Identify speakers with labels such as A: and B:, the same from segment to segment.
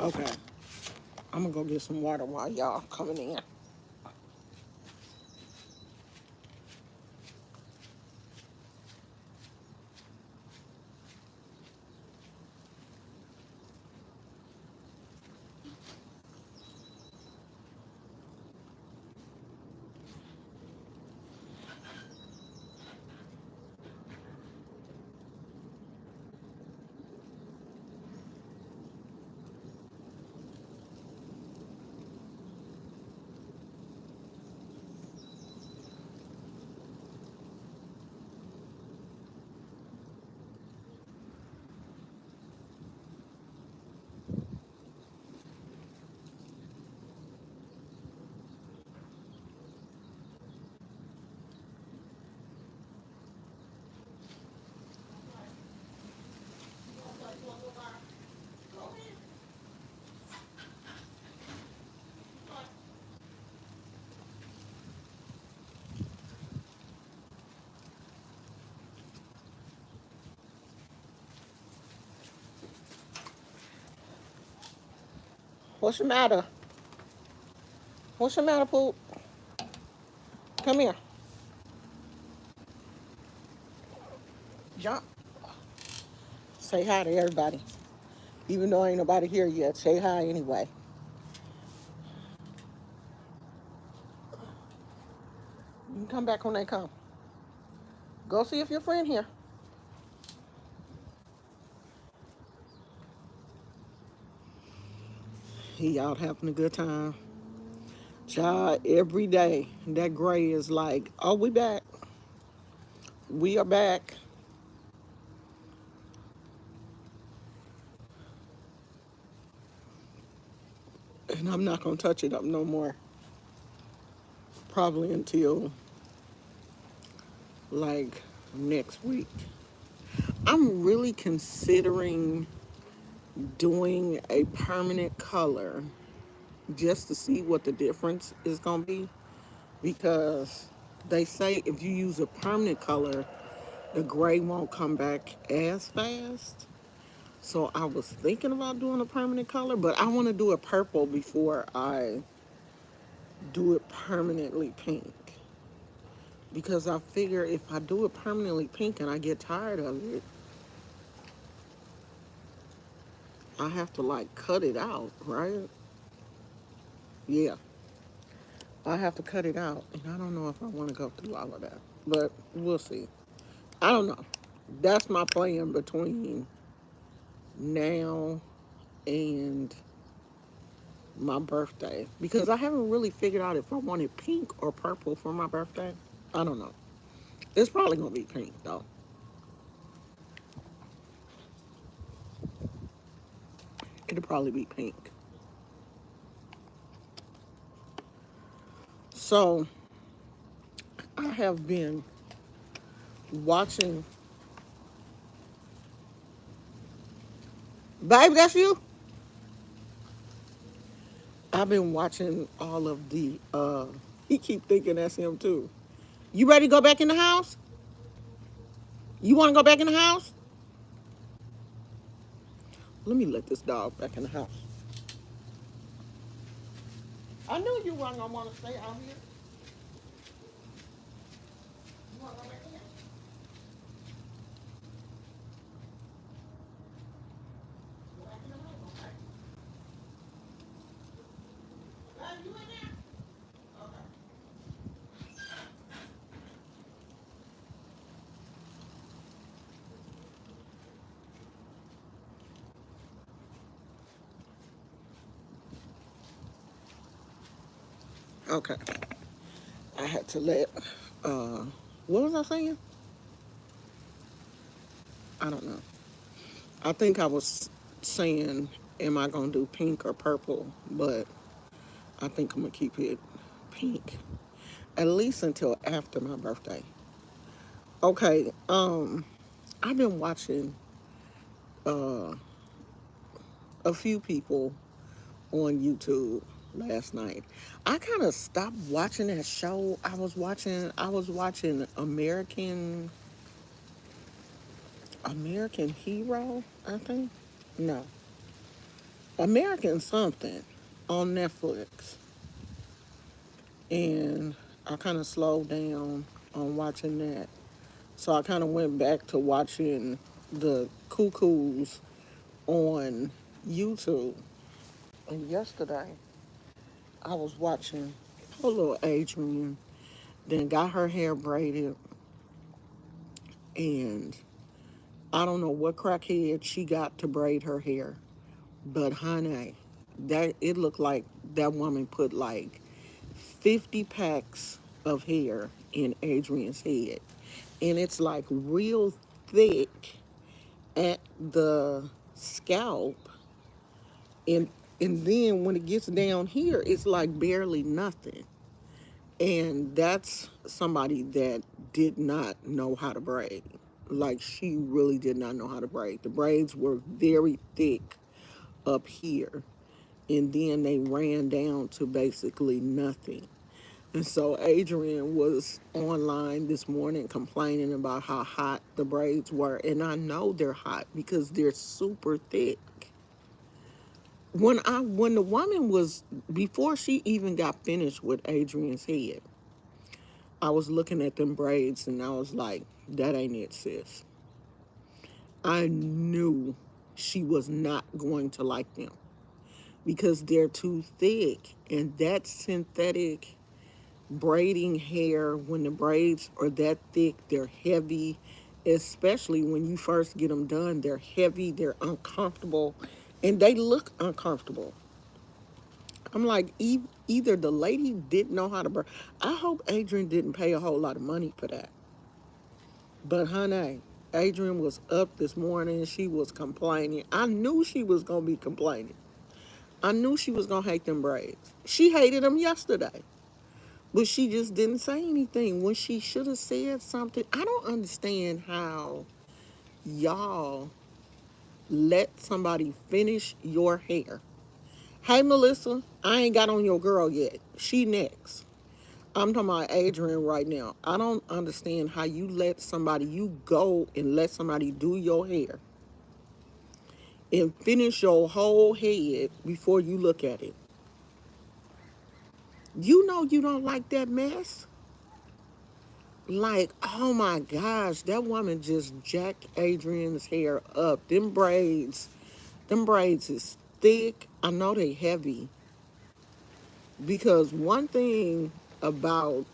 A: Okay, I'm gonna go get some water while y'all coming in. What's the matter? What's the matter, Poop? Come here. Jump. Say hi to everybody. Even though ain't nobody here yet, say hi anyway. You can come back when they come. Go see if your friend here. He out having a good time. Child, every day that gray is like, oh, we back. We are back. And I'm not gonna touch it up no more. Probably until like next week. I'm really considering doing a permanent color just to see what the difference is gonna be, because they say if you use a permanent color, the gray won't come back as fast. So I was thinking about doing a permanent color, but I want to do it purple before I do it permanently pink. Because I figure if I do it permanently pink and I get tired of it, I have to like cut it out, right? Yeah, I have to cut it out. And I don't know if I want to go through all of that, but we'll see. I don't know. That's my plan between now and my birthday, because I haven't really figured out if I wanted pink or purple for my birthday. I don't know. It's probably gonna be pink though. It'll probably be pink. So I have been watching. Baby, that's you. I've been watching all of the. He keep thinking that's him too. You ready to go back in the house? You want to go back in the house? Let me let this dog back in the house. I knew you weren't gonna want to stay out here. You want to go back in? Go back in the house, okay? You in there? Okay. Okay. I had to let. Uh, what was I saying? I don't know. I think I was saying, am I gonna do pink or purple? But I think I'm gonna keep it pink, at least until after my birthday. Okay. I've been watching uh a few people on YouTube last night. I kind of stopped watching that show. I was watching American Hero, I think. No. American something on Netflix, and I kind of slowed down on watching that. So I kind of went back to watching the cuckoos on YouTube. And yesterday, I was watching poor little Adrian, then got her hair braided, and I don't know what crackhead she got to braid her hair, but honey, that it looked like that woman put like 50 packs of hair in Adrian's head. And it's like real thick at the scalp. And and then when it gets down here, it's like barely nothing. And that's somebody that did not know how to braid. Like she really did not know how to braid. The braids were very thick up here. And then they ran down to basically nothing. And so Adrian was online this morning complaining about how hot the braids were. And I know they're hot because they're super thick. When the woman was, before she even got finished with Adrian's head, I was looking at them braids and I was like, that ain't it, sis. I knew she was not going to like them because they're too thick. And that synthetic braiding hair, when the braids are that thick, they're heavy, especially when you first get them done. They're heavy, they're uncomfortable, and they look uncomfortable. I'm like, either the lady didn't know how to braid. I hope Adrian didn't pay a whole lot of money for that. But honey, Adrian was up this morning. She was complaining. I knew she was going to be complaining. I knew she was going to hate them braids. She hated them yesterday. But she just didn't say anything when she should have said something. I don't understand how y'all let somebody finish your hair. Hey, Melissa, I ain't got on your girl yet. She next. I'm talking about Adrian right now. I don't understand how you go and let somebody do your hair and finish your whole head before you look at it. You know you don't like that mess. Like, oh my gosh, that woman just jacked Adrian's hair up. Them braids is thick. I know they heavy. Because one thing about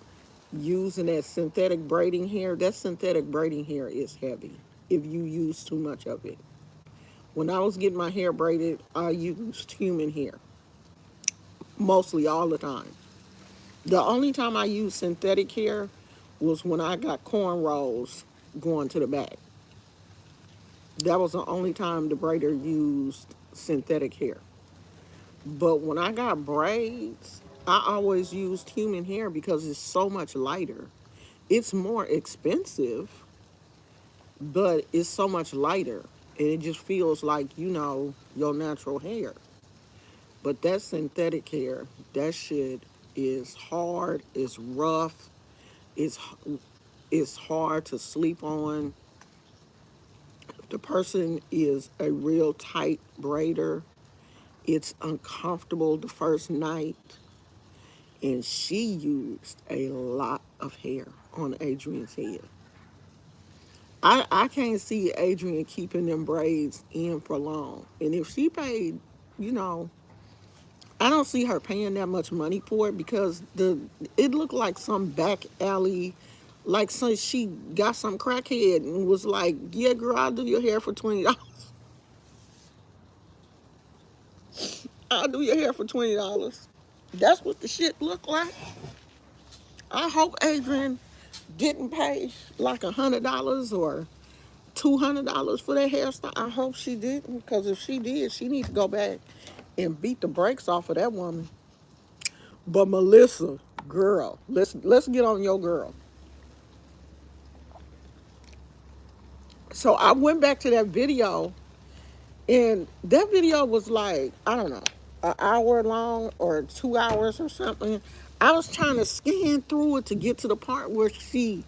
A: using that synthetic braiding hair is heavy if you use too much of it. When I was getting my hair braided, I used human hair mostly all the time. The only time I used synthetic hair was when I got cornrows going to the back. That was the only time the braider used synthetic hair. But when I got braids, I always used human hair because it's so much lighter. It's more expensive, but it's so much lighter. And it just feels like, your natural hair. But that synthetic hair, that shit is hard, it's rough, it's, it's hard to sleep on. The person is a real tight braider. It's uncomfortable the first night. And she used a lot of hair on Adrian's head. I can't see Adrian keeping them braids in for long. And if she paid, you know, I don't see her paying that much money for it because it looked like some back alley, like she got some crackhead and was like, yeah, girl, I'll do your hair for $20. I'll do your hair for $20. That's what the shit looked like. I hope Adrian didn't pay like $100 or $200 for that hairstyle. I hope she didn't, because if she did, she needs to go back and beat the brakes off of that woman. But Melissa, girl, let's get on your girl. So I went back to that video, and that video was like, I don't know, an hour long or 2 hours or something. I was trying to scan through it to get to the part where she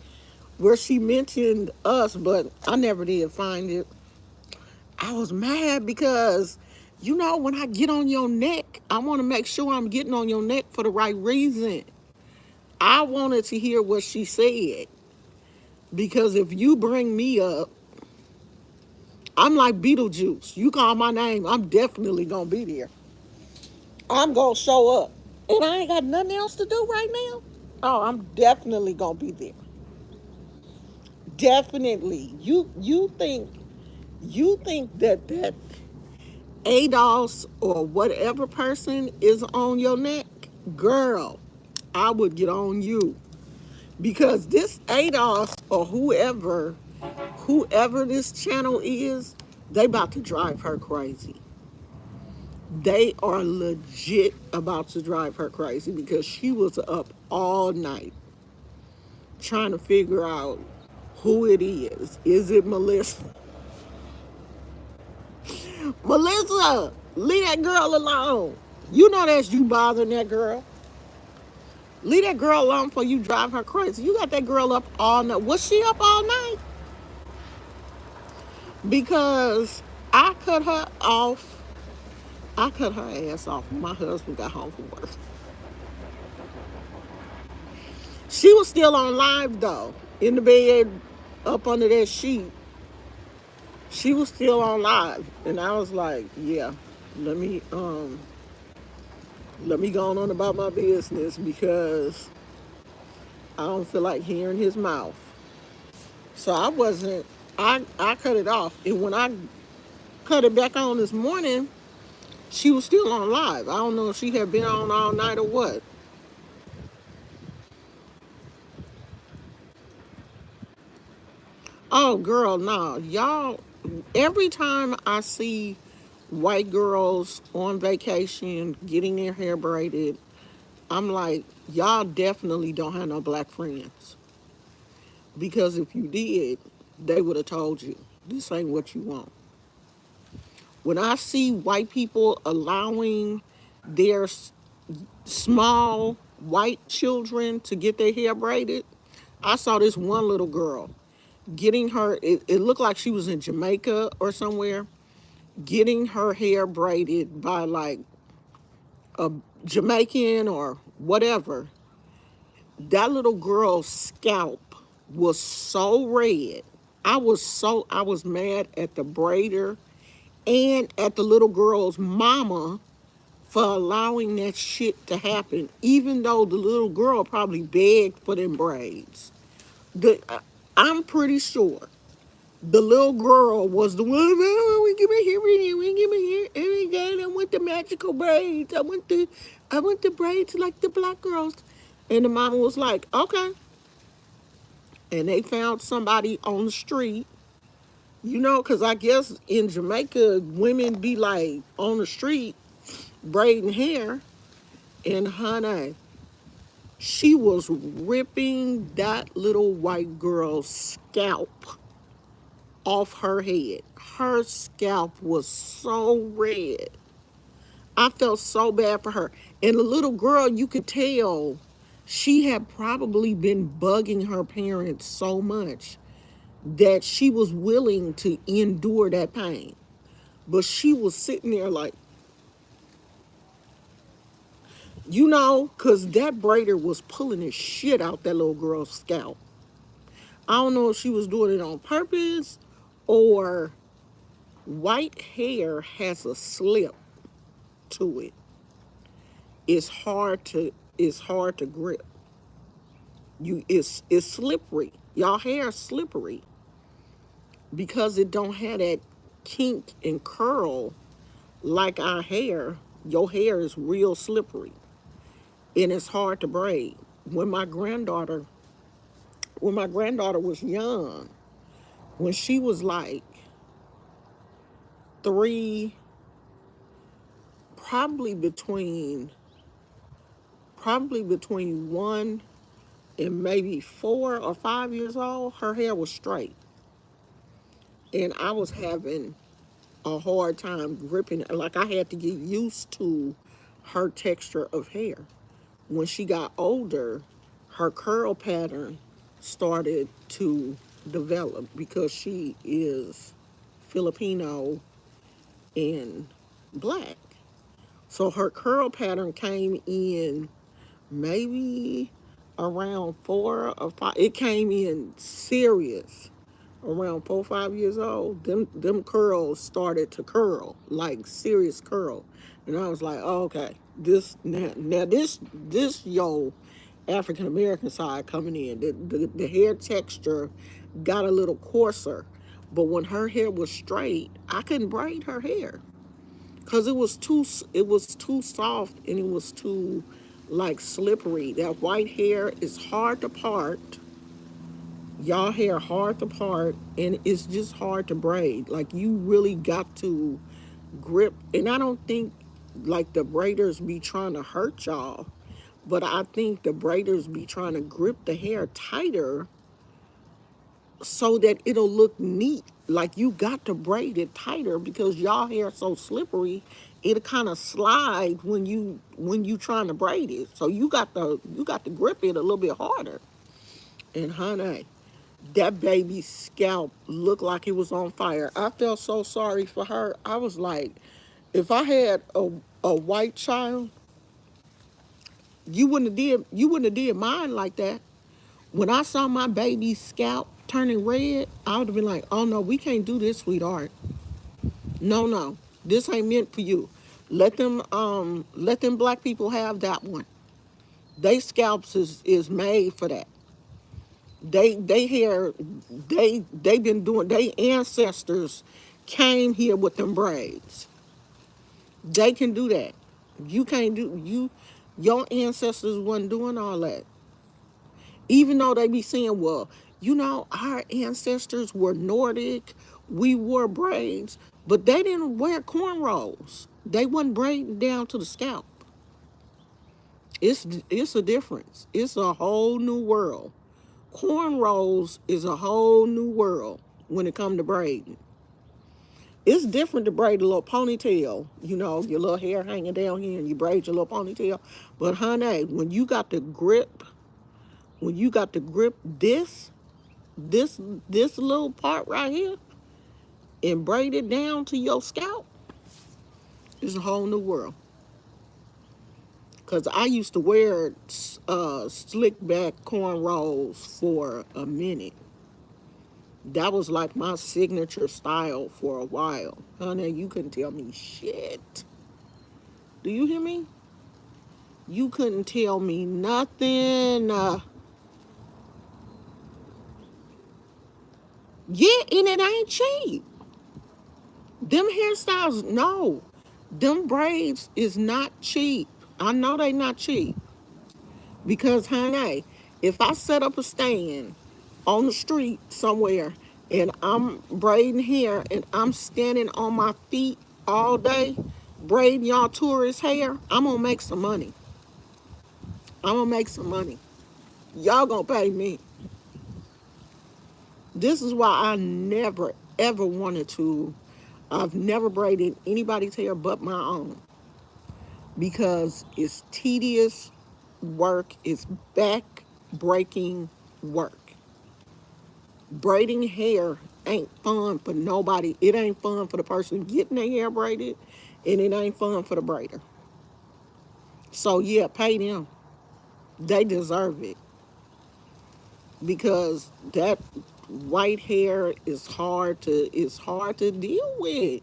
A: mentioned us, but I never did find it. I was mad because You know, when I get on your neck, I want to make sure I'm getting on your neck for the right reason. I wanted to hear what she said. Because if you bring me up, I'm like Beetlejuice. You call my name, I'm definitely going to be there. I'm going to show up. And I ain't got nothing else to do right now. Oh, I'm definitely going to be there. Definitely. You think that ADOS or whatever person is on your neck, girl, I would get on you. Because this ADOS or whoever this channel is, they about to drive her crazy. They are legit about to drive her crazy because she was up all night trying to figure out who it is. Is it Melissa? Melissa, leave that girl alone. You know that's you bothering that girl. Leave that girl alone before you drive her crazy. You got that girl up all night. Was she up all night? Because I cut her off. I cut her ass off when my husband got home from work. She was still on live though, in the bed, up under that sheet. She was still on live, and I was like, "Yeah, let me go on about my business because I don't feel like hearing his mouth." So I wasn't. I cut it off, and when I cut it back on this morning, she was still on live. I don't know if she had been on all night or what. Oh, girl, no. Y'all, every time I see white girls on vacation getting their hair braided, I'm like, y'all definitely don't have no black friends. Because if you did, they would have told you, this ain't what you want. When I see white people allowing their small white children to get their hair braided, I saw this one little girl getting her, it looked like she was in Jamaica or somewhere, getting her hair braided by like a Jamaican or whatever. That little girl's scalp was so red. I was mad at the braider and at the little girl's mama for allowing that shit to happen, even though the little girl probably begged for them braids. I'm pretty sure the little girl was the one. Oh, we give me here, we give me here. Every day I want the magical braids. I want the braids like the black girls. And the mama was like, okay. And they found somebody on the street, because I guess in Jamaica, women be like on the street braiding hair. And honey, she was ripping that little white girl's scalp off her head. Her scalp was so red. I felt so bad for her. And the little girl, you could tell she had probably been bugging her parents so much that she was willing to endure that pain. But she was sitting there like, because that braider was pulling the shit out that little girl's scalp. I don't know if she was doing it on purpose or white hair has a slip to it. It's hard to grip. It's slippery. Y'all hair is slippery because it don't have that kink and curl like our hair. Your hair is real slippery and it's hard to braid. When my granddaughter was young, when she was like 3, probably between 1 and maybe 4 or 5 years old, her hair was straight. And I was having a hard time gripping it. Like I had to get used to her texture of hair. When she got older, her curl pattern started to develop because she is Filipino and black. So her curl pattern came in maybe around 4 or 5. It came in serious around 4 or 5 years old. Them curls started to curl, like serious curl. And I was like, oh, okay, this yo African American side coming in. The hair texture got a little coarser, but when her hair was straight, I couldn't braid her hair because it was too soft and it was too like slippery. That white hair is hard to part. Y'all hair hard to part, and it's just hard to braid. Like you really got to grip. And I don't think like the braiders be trying to hurt y'all, but I think the braiders be trying to grip the hair tighter so that it'll look neat. Like you got to braid it tighter because y'all hair so slippery, it'll kind of slide when you trying to braid it. So you got to grip it a little bit harder. And honey, that baby's scalp looked like it was on fire. I felt so sorry for her. I was like, if I had a white child, you wouldn't have did mine like that. When I saw my baby's scalp turning red, I would have been like, oh no, we can't do this, sweetheart. No, no. This ain't meant for you. Let them black people have that one. They scalps is made for that. They hair they been doing, they ancestors came here with them braids. They can do that. You can't do you Your ancestors wasn't doing all that. Even though they be saying, well, our ancestors were Nordic, we wore braids, but they didn't wear cornrows. They wasn't braiding down to the scalp. It's a difference. It's a whole new world. Cornrows is a whole new world when it come to braiding. It's different to braid a little ponytail, your little hair hanging down here and you braid your little ponytail. But honey, when you got to grip this little part right here and braid it down to your scalp, it's a whole new world. Cause I used to wear slick back cornrows for a minute. That was like my signature style for a while. Honey, you couldn't tell me shit. Do you hear me? You couldn't tell me nothing. Yeah, and it ain't cheap. Them hairstyles, no. Them braids is not cheap. I know they not cheap. Because, honey, if I set up a stand on the street somewhere and I'm braiding hair and I'm standing on my feet all day braiding y'all tourist hair, I'm gonna make some money. I'm gonna make some money. Y'all gonna pay me. This is why I never ever wanted to. I've never braided anybody's hair but my own because it's tedious work, it's back breaking work. Braiding hair ain't fun for nobody. It ain't fun for the person getting their hair braided, and it ain't fun for the braider. So yeah, pay them. They deserve it because that white hair is hard to deal with.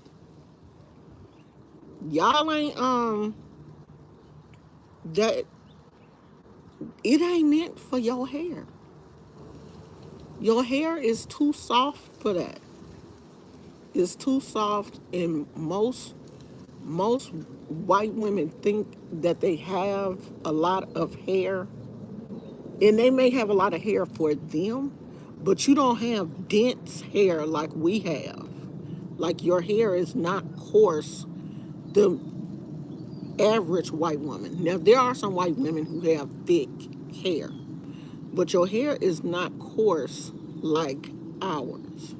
A: Y'all ain't that it ain't meant for your hair. Your hair is too soft for that. It's too soft, and most white women think that they have a lot of hair, and they may have a lot of hair for them, but you don't have dense hair like we have. Like your hair is not coarse. The average white woman. Now there are some white women who have thick hair, but your hair is not coarse like ours.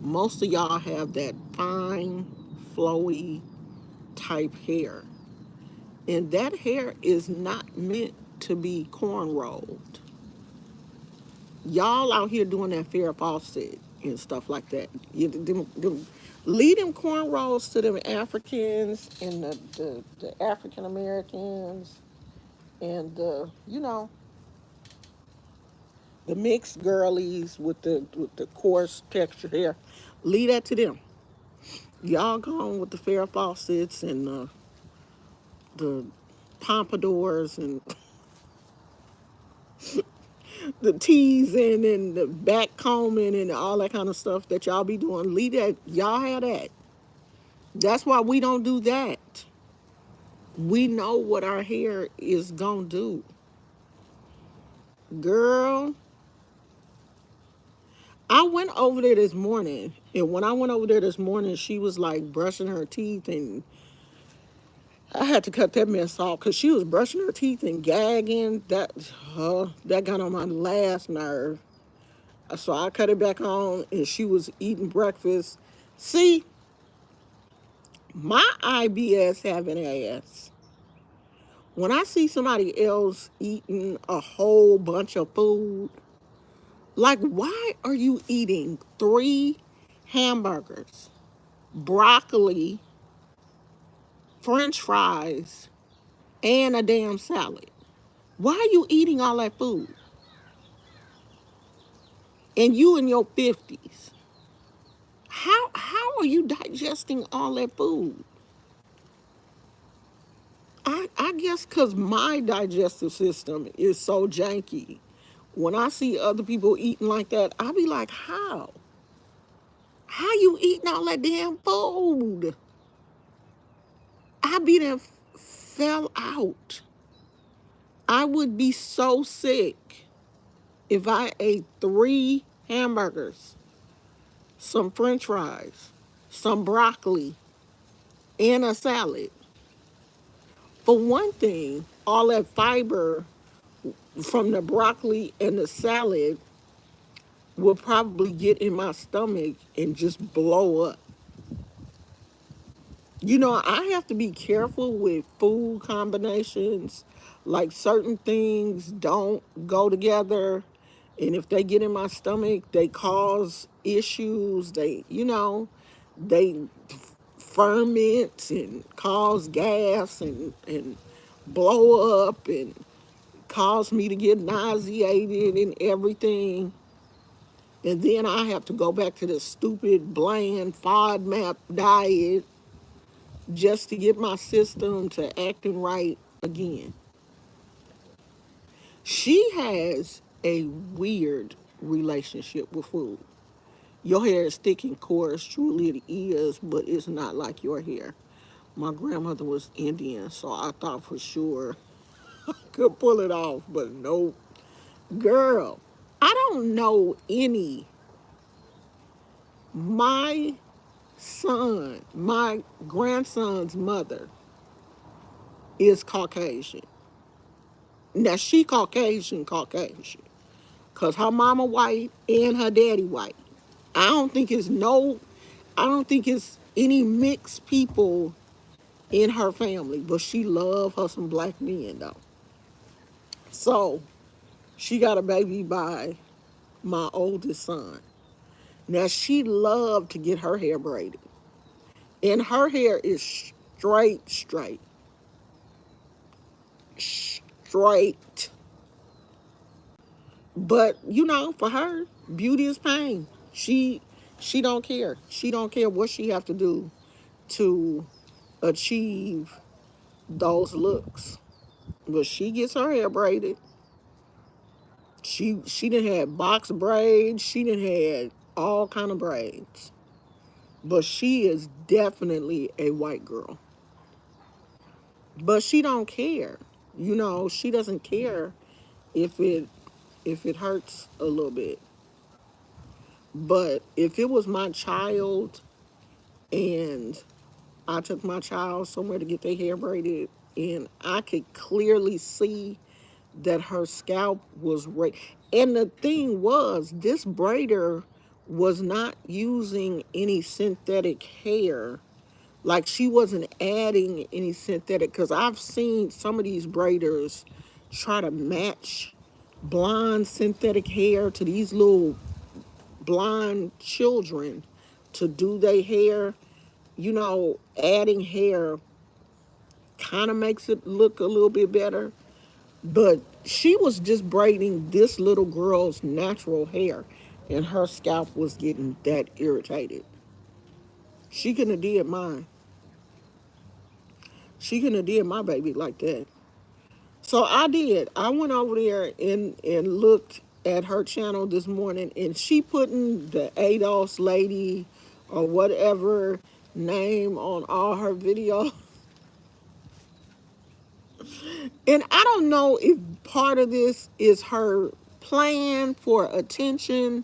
A: Most of y'all have that fine, flowy type hair. And that hair is not meant to be cornrowed. Y'all out here doing that Farrah Fawcett and stuff like that. Lead them cornrows to them Africans and the African Americans and the mixed girlies with the coarse texture hair. Leave that to them. Y'all gone with the Farrah Fawcett's and the pompadours and the teasing and the back combing and all that kind of stuff that y'all be doing. Leave that. Y'all have that. That's why we don't do that. We know what our hair is gonna do. Girl, I went over there this morning, and when I went over there this morning, she was like brushing her teeth, and I had to cut that mess off because she was brushing her teeth and gagging. That got on my last nerve. So I cut it back on, and she was eating breakfast. See, my IBS having ass. When I see somebody else eating a whole bunch of food, like, why are you eating 3 hamburgers, broccoli, French fries, and a damn salad? Why are you eating all that food? And you in your 50s. How are you digesting all that food? I guess because my digestive system is so janky. When I see other people eating like that, I be like, how? How you eating all that damn food? I be there fell out. I would be so sick if I ate 3 hamburgers, some French fries, some broccoli, and a salad. For one thing, all that fiber from the broccoli and the salad will probably get in my stomach and just blow up. I have to be careful with food combinations. Like certain things don't go together. And if they get in my stomach, they cause issues. They ferment and cause gas and blow up and cause me to get nauseated and everything. And then I have to go back to the stupid, bland FODMAP diet just to get my system to acting right again. She has a weird relationship with food. Your hair is thick and coarse, truly it is, but it's not like your hair. My grandmother was Indian, so I thought for sure I could pull it off, but nope. Girl, I don't know any. My my grandson's mother is Caucasian. Now she Caucasian. Cause her mama white and her daddy white. I don't think it's no, I don't think it's any mixed people in her family, but she love her some black men though. So she got a baby by my oldest son. Now she loved to get her hair braided. And her hair is straight. But for her, beauty is pain. She don't care. She don't care what she have to do to achieve those looks. But she gets her hair braided. She done had box braids. She done had all kind of braids. But she is definitely a white girl. But she don't care. She doesn't care if it hurts a little bit. But if it was my child and I took my child somewhere to get their hair braided and I could clearly see that her scalp was right. And the thing was, this braider was not using any synthetic hair. Like she wasn't adding any synthetic, because I've seen some of these braiders try to match blonde synthetic hair to these little blonde children to do their hair. Adding hair kind of makes it look a little bit better. But she was just braiding this little girl's natural hair, and her scalp was getting that irritated. She couldn't have did mine. She couldn't have did my baby like that. So I did. I went over there and looked at her channel this morning, and she putting the ADOS lady or whatever name on all her videos. And I don't know if part of this is her plan for attention.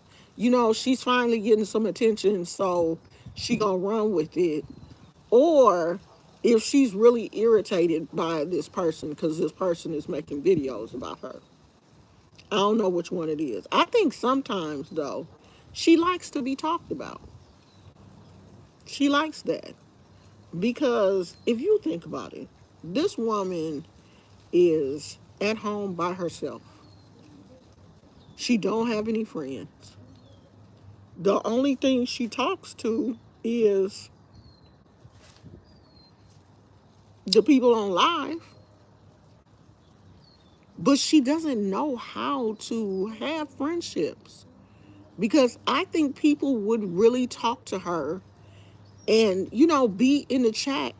A: She's finally getting some attention, so she gonna run with it. Or if she's really irritated by this person because this person is making videos about her. I don't know which one it is. I think sometimes, though, she likes to be talked about. She likes that. Because if you think about it, this woman is at home by herself. She don't have any friends. The only thing she talks to is the people on live. But she doesn't know how to have friendships. Because I think people would really talk to her and, be in the chat,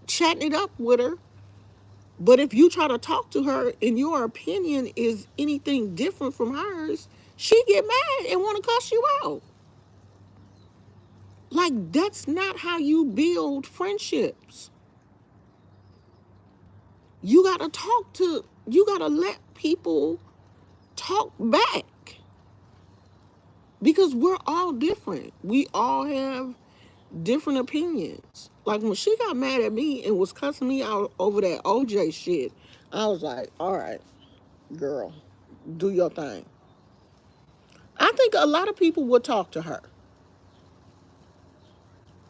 A: chatting it up with her. But if you try to talk to her and your opinion is anything different from hers, she get mad and want to cuss you out. Like, that's not how you build friendships. You gotta let people talk back. Because we're all different. We all have different opinions. Like when she got mad at me and was cussing me out over that OJ shit, I was like, all right, girl, do your thing. I think a lot of people would talk to her.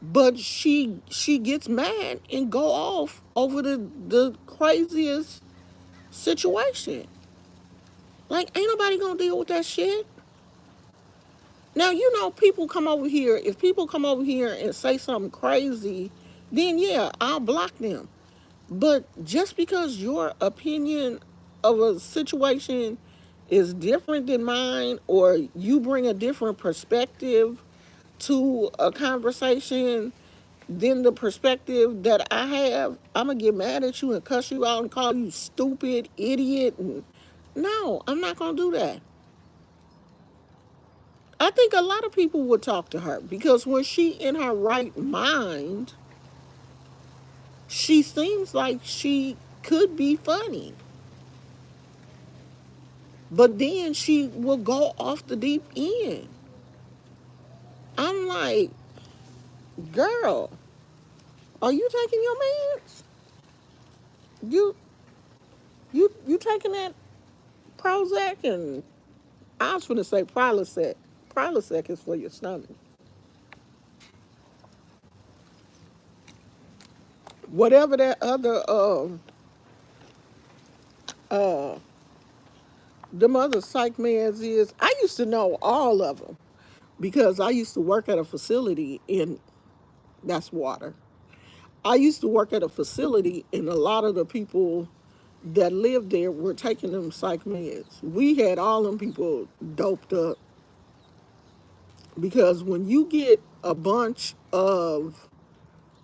A: But she gets mad and go off over the craziest situation. Like, ain't nobody gonna deal with that shit. Now, people come over here. If people come over here and say something crazy, then yeah, I'll block them. But just because your opinion of a situation is different than mine, or you bring a different perspective to a conversation than the perspective that I have, I'm going to get mad at you and cuss you out and call you stupid, idiot. And no, I'm not going to do that. I think a lot of people would talk to her because when she in her right mind, she seems like she could be funny. But then she will go off the deep end. I'm like, girl, are you taking your meds? You taking that Prozac? And I was gonna say Prilosec. Prilosec is for your stomach. Whatever that other uh them other psych meds is, I used to know all of them because I used to work at a facility in, that's water. I used to work at a facility, and a lot of the people that lived there were taking them psych meds. We had all them people doped up because when you get a bunch of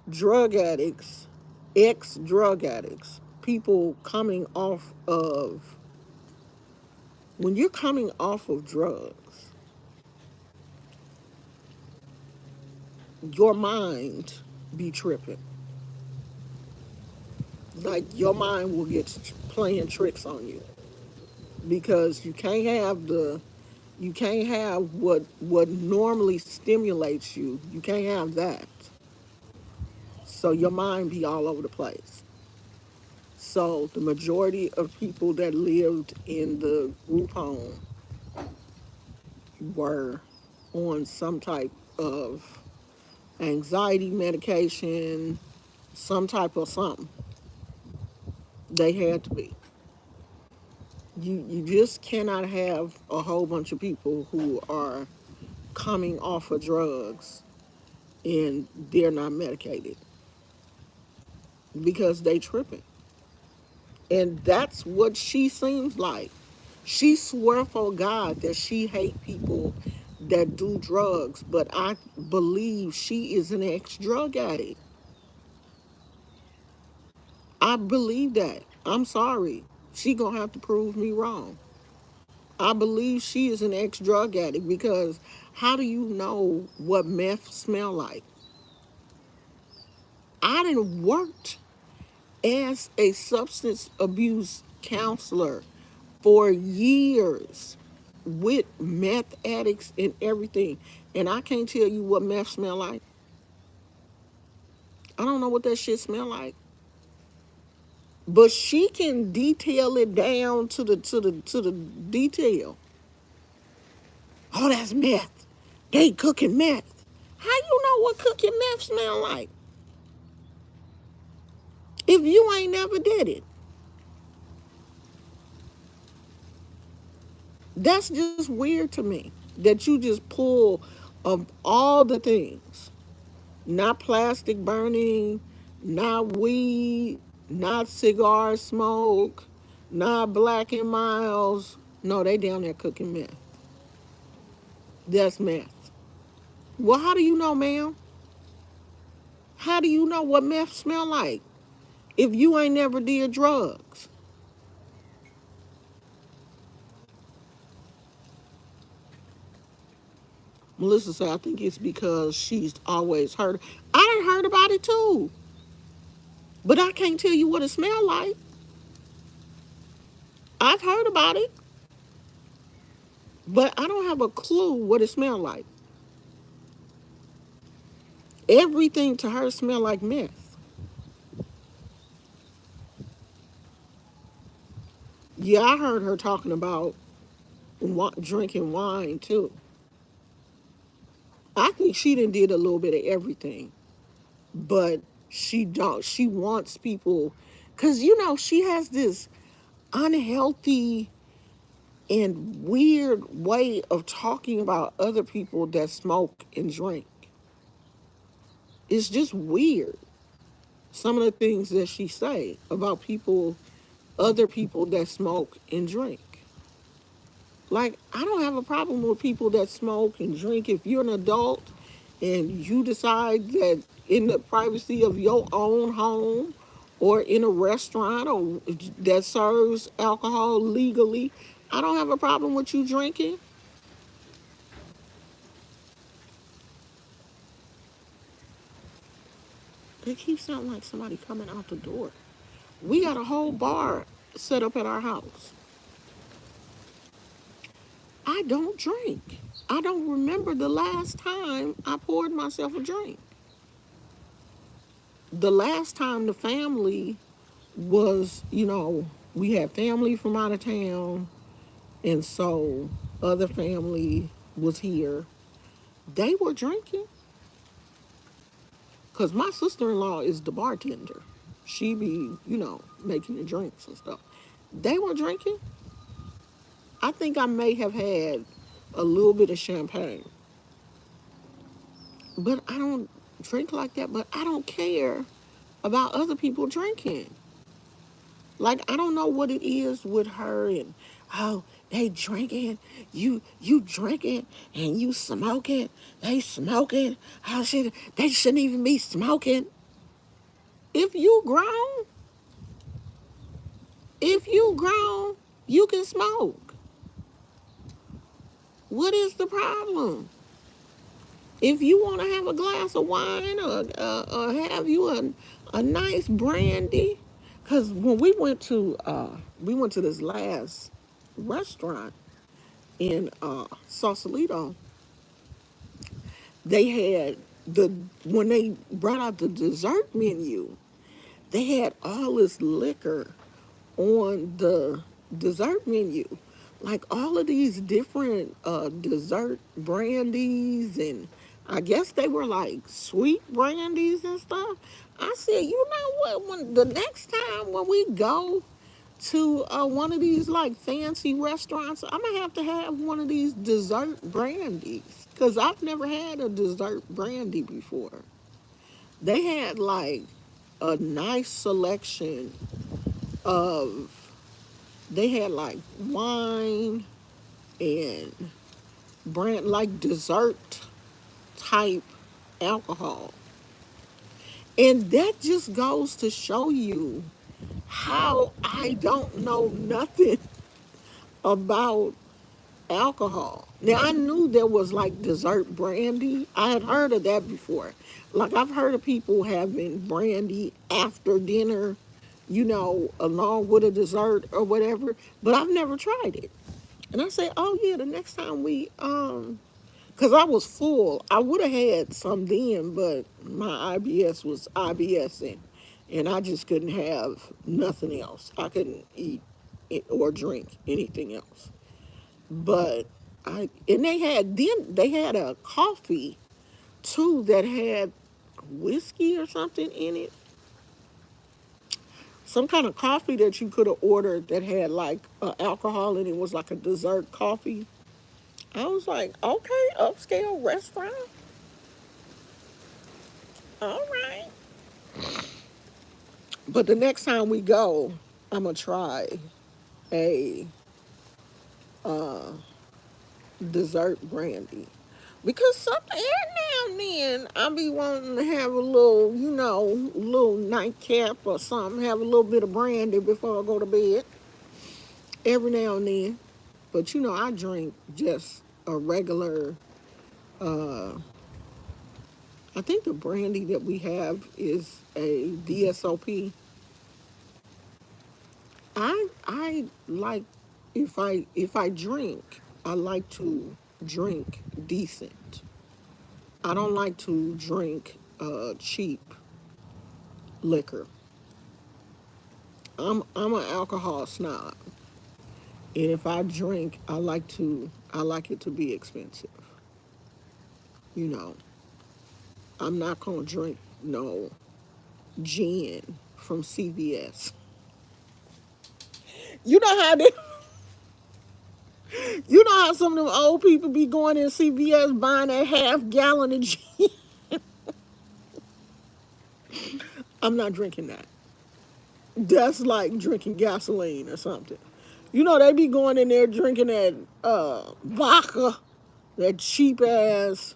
A: drug addicts, ex-drug addicts, people coming off of, when you're coming off of drugs, your mind be tripping. Like, your mind will get playing tricks on you because you can't have what normally stimulates you. You can't have that. So your mind be all over the place. So the majority of people that lived in the group home were on some type of anxiety medication, some type of something. They had to be. You just cannot have a whole bunch of people who are coming off of drugs and they're not medicated because they tripping. And that's what she seems like. She swear for God that she hate people that do drugs, but I believe she is an ex-drug addict. I believe that. I'm sorry. She gonna have to prove me wrong. I believe she is an ex-drug addict because how do you know what meth smell like? I done worked as a substance abuse counselor for years with meth addicts and everything. And I can't tell you what meth smell like. I don't know what that shit smell like. But she can detail it down to the detail. Oh, that's meth. They cooking meth. How you know what cooking meth smell like if you ain't never did it? That's just weird to me that you just pull of all the things, not plastic burning, not weed, not cigar smoke, not Black and Miles. No, they down there cooking meth. That's meth. Well, how do you know, ma'am? How do you know what meth smell like if you ain't never did drugs? Melissa said, I think it's because she's always heard. I done heard about it too, but I can't tell you what it smelled like. I've heard about it, but I don't have a clue what it smelled like. Everything to her smelled like meth. Yeah, I heard her talking about drinking wine too. I think she done did a little bit of everything, but she don't. She wants people, cause she has this unhealthy and weird way of talking about other people that smoke and drink. It's just weird. Some of the things that she say about people, other people that smoke and drink. Like, I don't have a problem with people that smoke and drink. If you're an adult and you decide that in the privacy of your own home or in a restaurant or that serves alcohol legally, I don't have a problem with you drinking. It keeps sounding like somebody coming out the door. We got a whole bar set up at our house. I don't drink. I don't remember the last time I poured myself a drink. The last time the family was, we had family from out of town, and so other family was here. They were drinking because my sister-in-law is the bartender. She be, making the drinks and stuff. They were drinking. I think I may have had a little bit of champagne, but I don't drink like that. But I don't care about other people drinking. Like, I don't know what it is with her and oh, they drinking, you drinking and you smoking, they smoking. They shouldn't even be smoking. If you grown, if you grown, you can smoke. What is the problem? If you want to have a glass of wine or have you a nice brandy, because when we went to this last restaurant in Sausalito, they had when they brought out the dessert menu, they had all this liquor on the dessert menu, like all of these different dessert brandies, and I guess they were like sweet brandies and stuff. I said, you know what? When the next time when we go, to one of these like fancy restaurants, I'm gonna have to have one of these dessert brandies because I've never had a dessert brandy before. They had like a nice selection of, they had like wine and brand like dessert type alcohol. And that just goes to show you how I don't know nothing about alcohol. Now I knew there was like dessert brandy. I had heard of that before. Like I've heard of people having brandy after dinner, along with a dessert or whatever, but I've never tried it. And I said, "Oh yeah, the next time we cuz I was full. I would have had some then, but my IBS was IBSing and I just couldn't have nothing else. I couldn't eat it or drink anything else." But they had a coffee too that had whiskey or something in it. Some kind of coffee that you could have ordered that had like alcohol and it was like a dessert coffee. I was like, okay, upscale restaurant. All right. But the next time we go, I'm gonna try a uh, dessert brandy. Because every now and then I be wanting to have a little, little nightcap or something, have a little bit of brandy before I go to bed. Every now and then. But I drink just a regular, uh, I think the brandy that we have is a DSOP. I like, if I drink, I like to drink decent. I don't like to drink cheap liquor. I'm an alcohol snob, and if I drink, I like it to be expensive. You know, I'm not gonna drink no gin from CVS. You know how they, you know how some of them old people be going in CVS buying a half gallon of gin. I'm not drinking that. That's like drinking gasoline or something. They be going in there drinking that vodka, that cheap ass.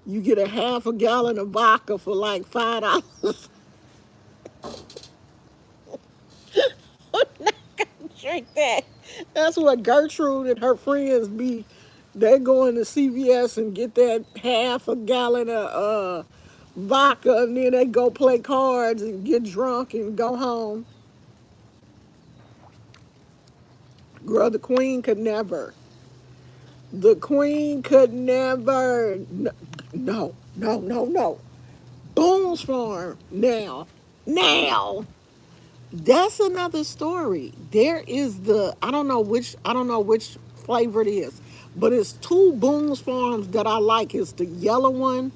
A: You get a half a gallon of vodka for like $5. I'm not gonna drink that. That's what Gertrude and her friends be. They go into CVS and get that half a gallon of vodka, and then they go play cards and get drunk and go home. Girl, the queen could never. The queen could never. No, no, no, no. Boone's Farm. Now. That's another story. There is I don't know which flavor it is, but it's two Boone's Farms that I like. It's the yellow one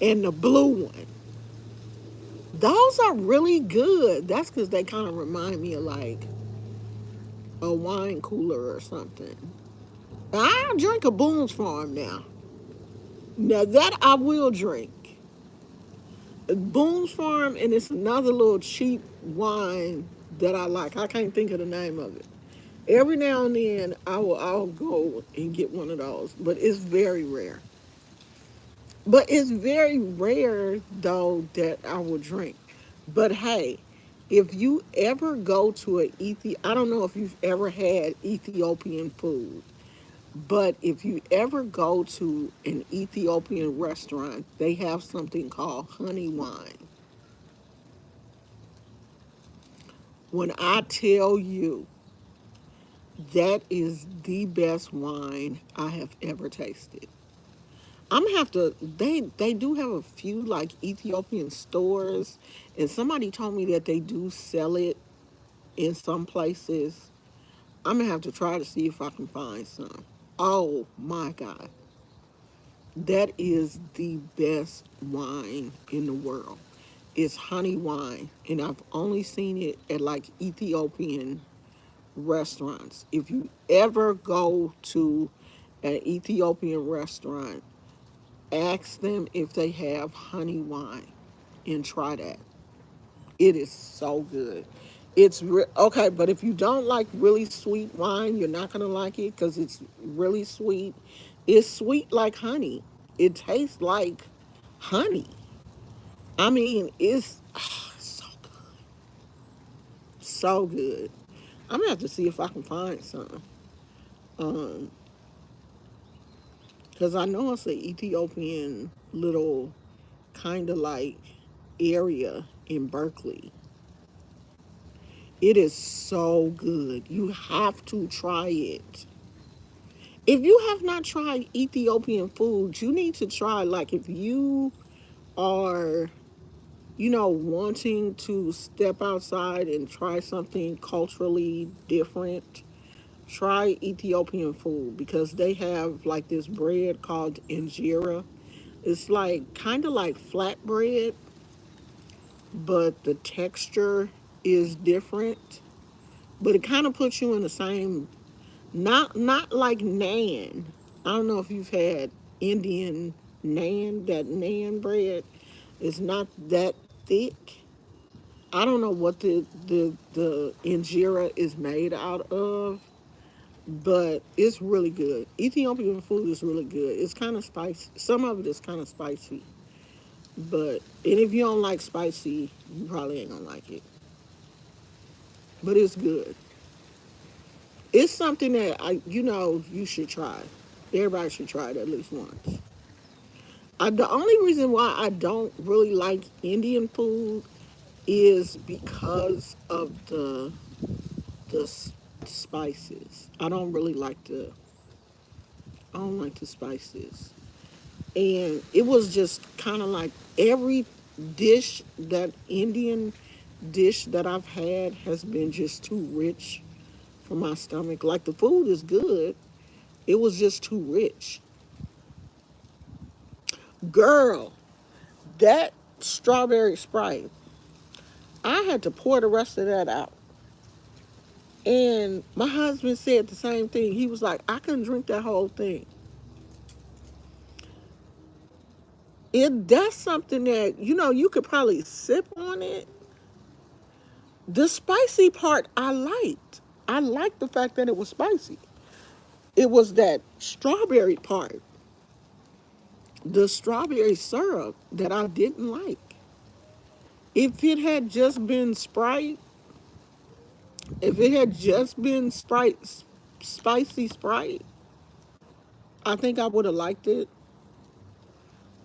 A: and the blue one. Those are really good. That's because they kind of remind me of like a wine cooler or something. I drink a Boone's Farm now. Now that I will drink. Boone's Farm, and it's another little cheap wine that I like. I can't think of the name of it. Every now and then I'll go and get one of those, but it's very rare. But it's very rare though that I will drink. But hey, if you ever go to I don't know if you've ever had Ethiopian food, but if you ever go to an Ethiopian restaurant, they have something called honey wine. When I tell you that is the best wine I have ever tasted. I'm gonna have to. They do have a few like Ethiopian stores, and somebody told me that they do sell it in some places. I'm gonna have to try to see if I can find some. Oh my God, that is the best wine in the world. It's honey wine, and I've only seen it at like Ethiopian. restaurants. If you ever go to an Ethiopian restaurant, ask them if they have honey wine and try that. It is so good. Okay, but if you don't like really sweet wine, you're not gonna like it because it's really sweet. It's sweet like honey. It tastes like honey. I mean, it's so good, so good. I'm gonna have to see if I can find some, um, because I know it's an Ethiopian little kind of like area in Berkeley. It is so good. You have to try it. If you have not tried Ethiopian food, you need to try, like, if you are, wanting to step outside and try something culturally different, try Ethiopian food because they have like this bread called injera. It's like kind of like flatbread, but the texture is different. But it kind of puts you in the same, not like naan. I don't know if you've had Indian naan, that naan bread. It's not that thick. I don't know what the injera is made out of, but it's really good. Ethiopian food is really good. It's kind of spicy. Some of it is kind of spicy, but and if you don't like spicy, you probably ain't gonna like it. But it's good. It's something that you should try. Everybody should try it at least once. The only reason why I don't really like Indian food is because of the spices. I don't like the spices. And it was just kind of like every Indian dish that I've had has been just too rich for my stomach. Like the food is good, it was just too rich. Girl, that strawberry Sprite, I had to pour the rest of that out. And my husband said the same thing. He was like, I couldn't drink that whole thing. That's something that, you could probably sip on it. The spicy part I liked. I liked the fact that it was spicy. It was that strawberry part, the strawberry syrup that I didn't like. If it had just been Sprite, if it had just been spicy Sprite, I think I would have liked it.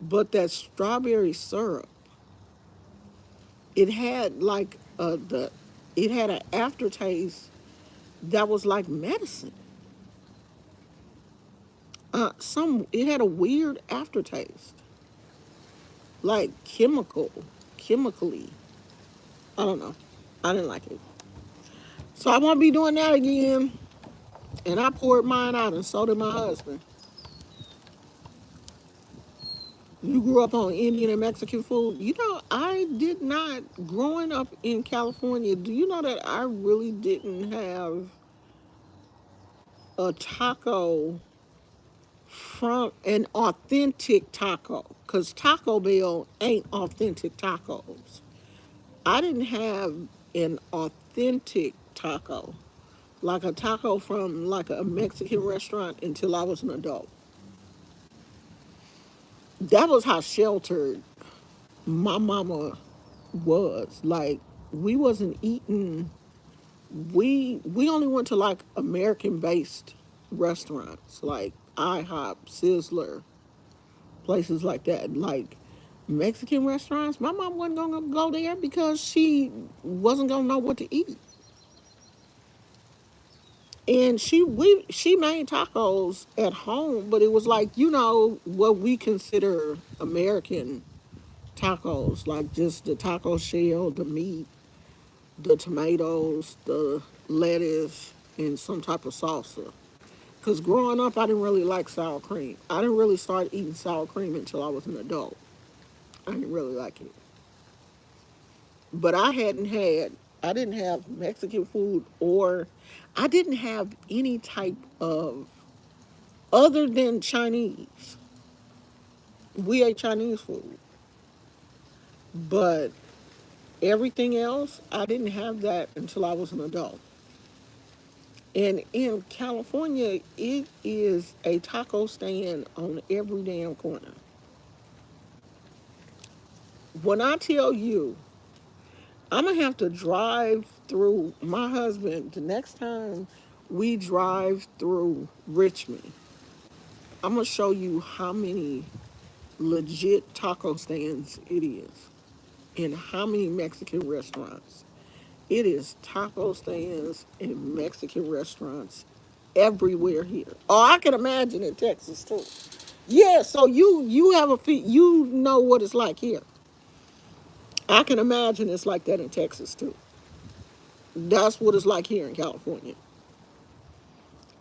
A: But that strawberry syrup, it had like it had an aftertaste that was like medicine. It had a weird aftertaste, like chemically. I don't know. I didn't like it, so I won't be doing that again. And I poured mine out, and so did my husband. You grew up on Indian and Mexican food. I did not. Growing up in California, do you know that I really didn't have a taco from an authentic taco? Because Taco Bell ain't authentic tacos. I didn't have an authentic taco, like a taco from like a Mexican restaurant, until I was an adult. That was how sheltered my mama was. Like, we wasn't eating. We only went to like American based restaurants like IHOP, Sizzler, places like that. Like Mexican restaurants, my mom wasn't gonna go there because she wasn't gonna know what to eat. And she made tacos at home, but it was like, what we consider American tacos, like just the taco shell, the meat, the tomatoes, the lettuce, and some type of salsa. Because growing up, I didn't really like sour cream. I didn't really start eating sour cream until I was an adult. I didn't really like it. But I hadn't had I didn't have Mexican food, or I didn't have any type of, other than Chinese. We ate Chinese food, but everything else, I didn't have that until I was an adult. And in California, it is a taco stand on every damn corner. When I tell you, I'm gonna have to drive through, my husband, the next time we drive through Richmond, I'm gonna show you how many legit taco stands it is and how many Mexican restaurants. It is taco stands and Mexican restaurants everywhere here. Oh, I can imagine in Texas too. Yeah, so you have a you know what it's like here. I can imagine it's like that in Texas too. That's what it's like here in California.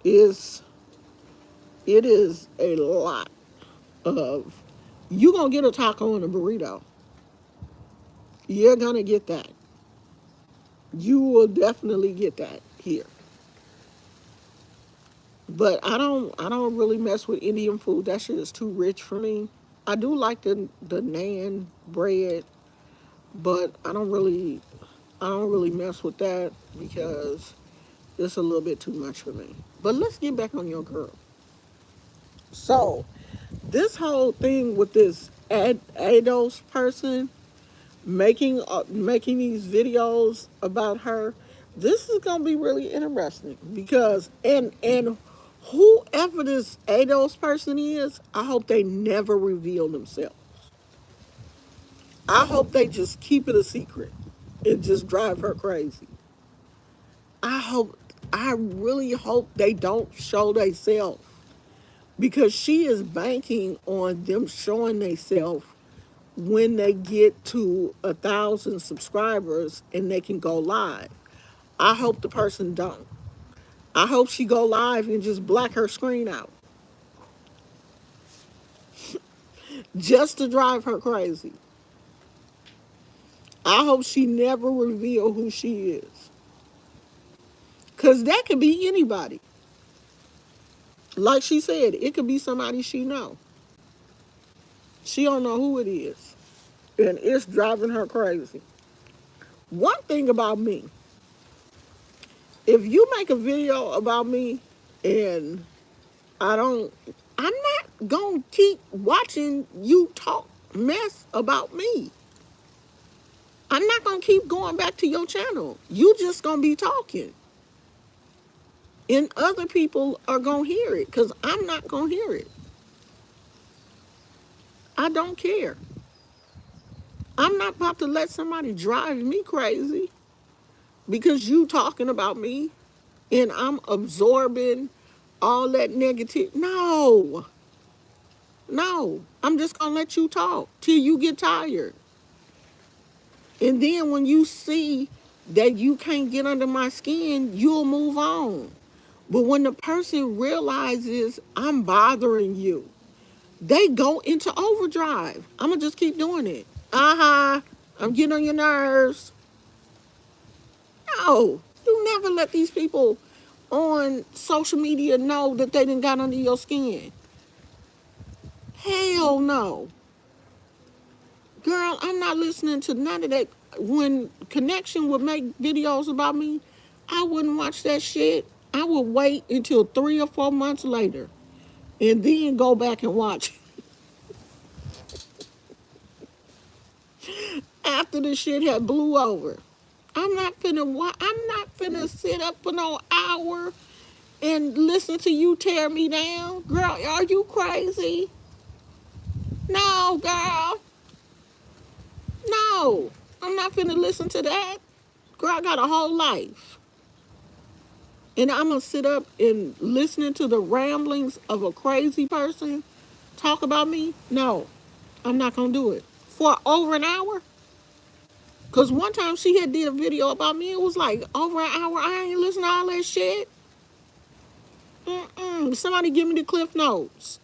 A: Is it is a lot of, you gonna get a taco and a burrito. You're gonna get that. You will definitely get that here. But I don't really mess with Indian food. That shit is too rich for me. I do like the naan bread, but I don't really mess with that because it's a little bit too much for me. But let's get back on your girl. So this whole thing with this Ados person making these videos about her, this is gonna be really interesting because and whoever this Ados person is, I hope they never reveal themselves. I hope they just keep it a secret and just drive her crazy. I hope, I really hope they don't show themselves because she is banking on them showing themselves when they get to 1,000 subscribers and they can go live. I hope the person don't. I hope she go live and just black her screen out just to drive her crazy. I hope she never reveal who she is. Cause that could be anybody. Like she said, it could be somebody she know. She don't know who it is. And it's driving her crazy. One thing about me, if you make a video about me and I don't, I'm not gonna keep watching you talk mess about me. I'm not gonna keep going back to your channel. You just gonna be talking. And other people are gonna hear it because I'm not gonna hear it. I don't care. I'm not about to let somebody drive me crazy because you talking about me and I'm absorbing all that negative. No, no. I'm just gonna let you talk till you get tired. And then when you see that you can't get under my skin, you'll move on. But when the person realizes I'm bothering you, they go into overdrive. I'm going to just keep doing it. I'm getting on your nerves. No, you never let these people on social media know that they done got under your skin. Hell no. Girl, I'm not listening to none of that. When Connection would make videos about me, I wouldn't watch that shit. I would wait until 3 or 4 months later and then go back and watch after the shit had blew over. I'm not finna sit up for no hour and listen to you tear me down. Girl, are you crazy? No, girl. No. I'm not finna listen to that. Girl, I got a whole life. And I'm going to sit up and listening to the ramblings of a crazy person talk about me? No, I'm not going to do it. For over an hour? Because one time she had did a video about me. It was like over an hour. I ain't listening to all that shit. Somebody give me the Cliff Notes.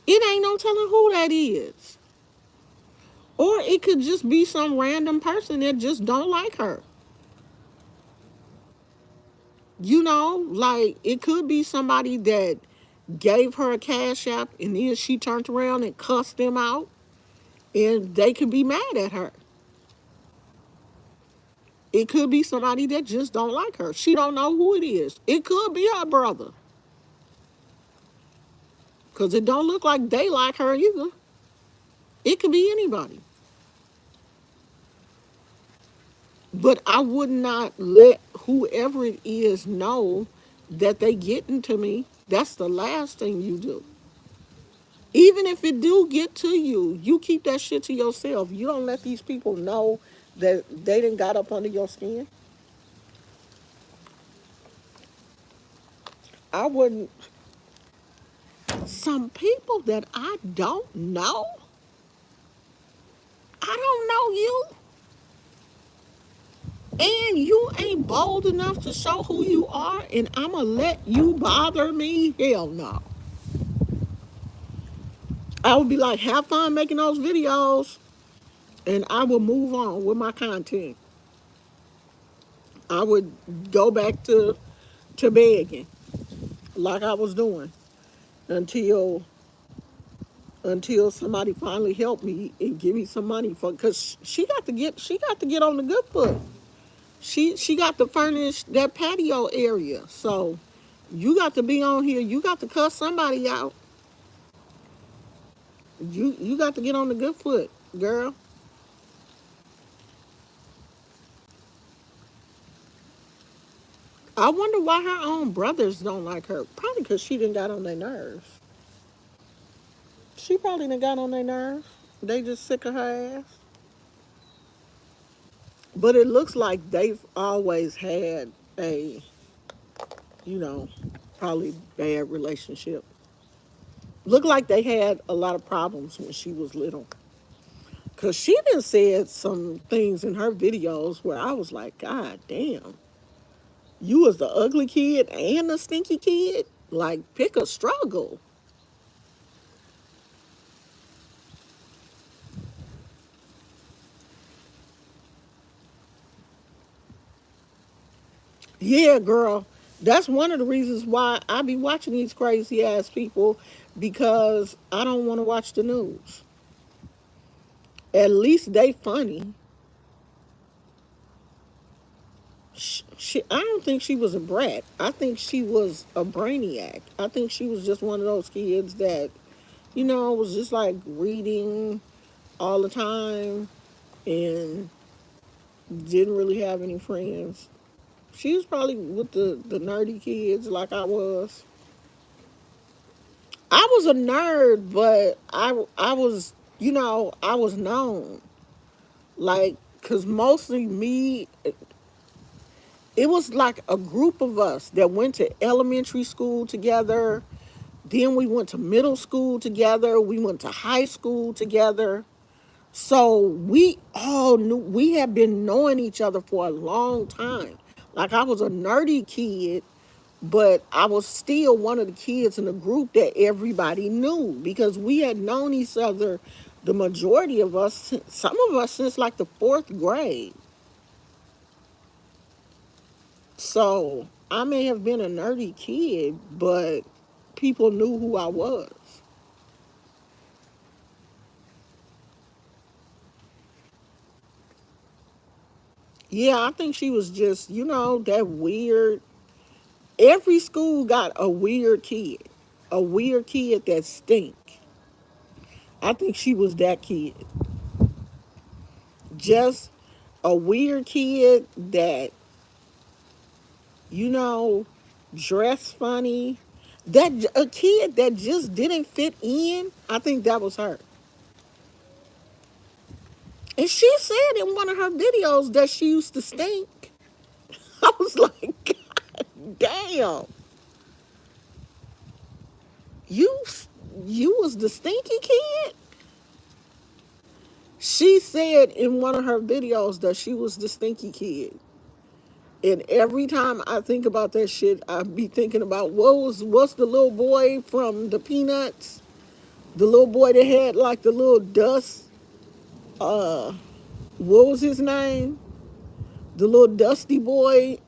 A: It ain't no telling who that is. Or it could just be some random person that just don't like her. You know, like it could be somebody that gave her a cash app and then she turned around and cussed them out and they could be mad at her. It could be somebody that just don't like her. She don't know who it is. It could be her brother. Because it don't look like they like her either. It could be anybody. But I would not let whoever it is know that they getting to me. That's the last thing you do. Even if it do get to you, you keep that shit to yourself. You don't let these people know that they done got up under your skin. I wouldn't. Some people that I don't know, I don't know you, and you ain't bold enough to show who you are, and I'ma let you bother me? Hell no. I would be like, have fun making those videos, and I will move on with my content. I would go back to begging like I was doing until somebody finally helped me and give me some money for, because she got to get on the good foot. She got to furnish that patio area. So you got to be on here. You got to cuss somebody out. You got to get on the good foot, girl. I wonder why her own brothers don't like her. Probably because she didn't got on their nerves. She probably done got on their nerves. They just sick of her ass. But it looks like they've always had a, you know, probably bad relationship. Looked like they had a lot of problems when she was little. Cause she done said some things in her videos where I was like, God damn, you was the ugly kid and the stinky kid? Like, pick a struggle. Yeah, girl. That's one of the reasons why I be watching these crazy ass people, because I don't want to watch the news. At least they funny. I don't think she was a brat. I think she was a brainiac. I think she was just one of those kids that, was just like reading all the time and didn't really have any friends. She was probably with the nerdy kids like I was. I was a nerd, but I was, I was known. Like, because mostly me, it was like a group of us that went to elementary school together. Then we went to middle school together. We went to high school together. So we all knew, we had been knowing each other for a long time. Like, I was a nerdy kid, but I was still one of the kids in the group that everybody knew because we had known each other, the majority of us, some of us since like the fourth grade. So I may have been a nerdy kid, but people knew who I was. Yeah, I think she was just, that weird. Every school got a weird kid that stink. I think she was that kid. Just a weird kid that, you know, dressed funny. That a kid that just didn't fit in. I think that was her. And she said in one of her videos that she used to stink. I was like, God damn, you you was the stinky kid. She said in one of her videos that she was the stinky kid. And every time I think about that shit, I be thinking about what's the little boy from the Peanuts? The little boy that had like the little dust, uh, what was his name? The little dusty boy,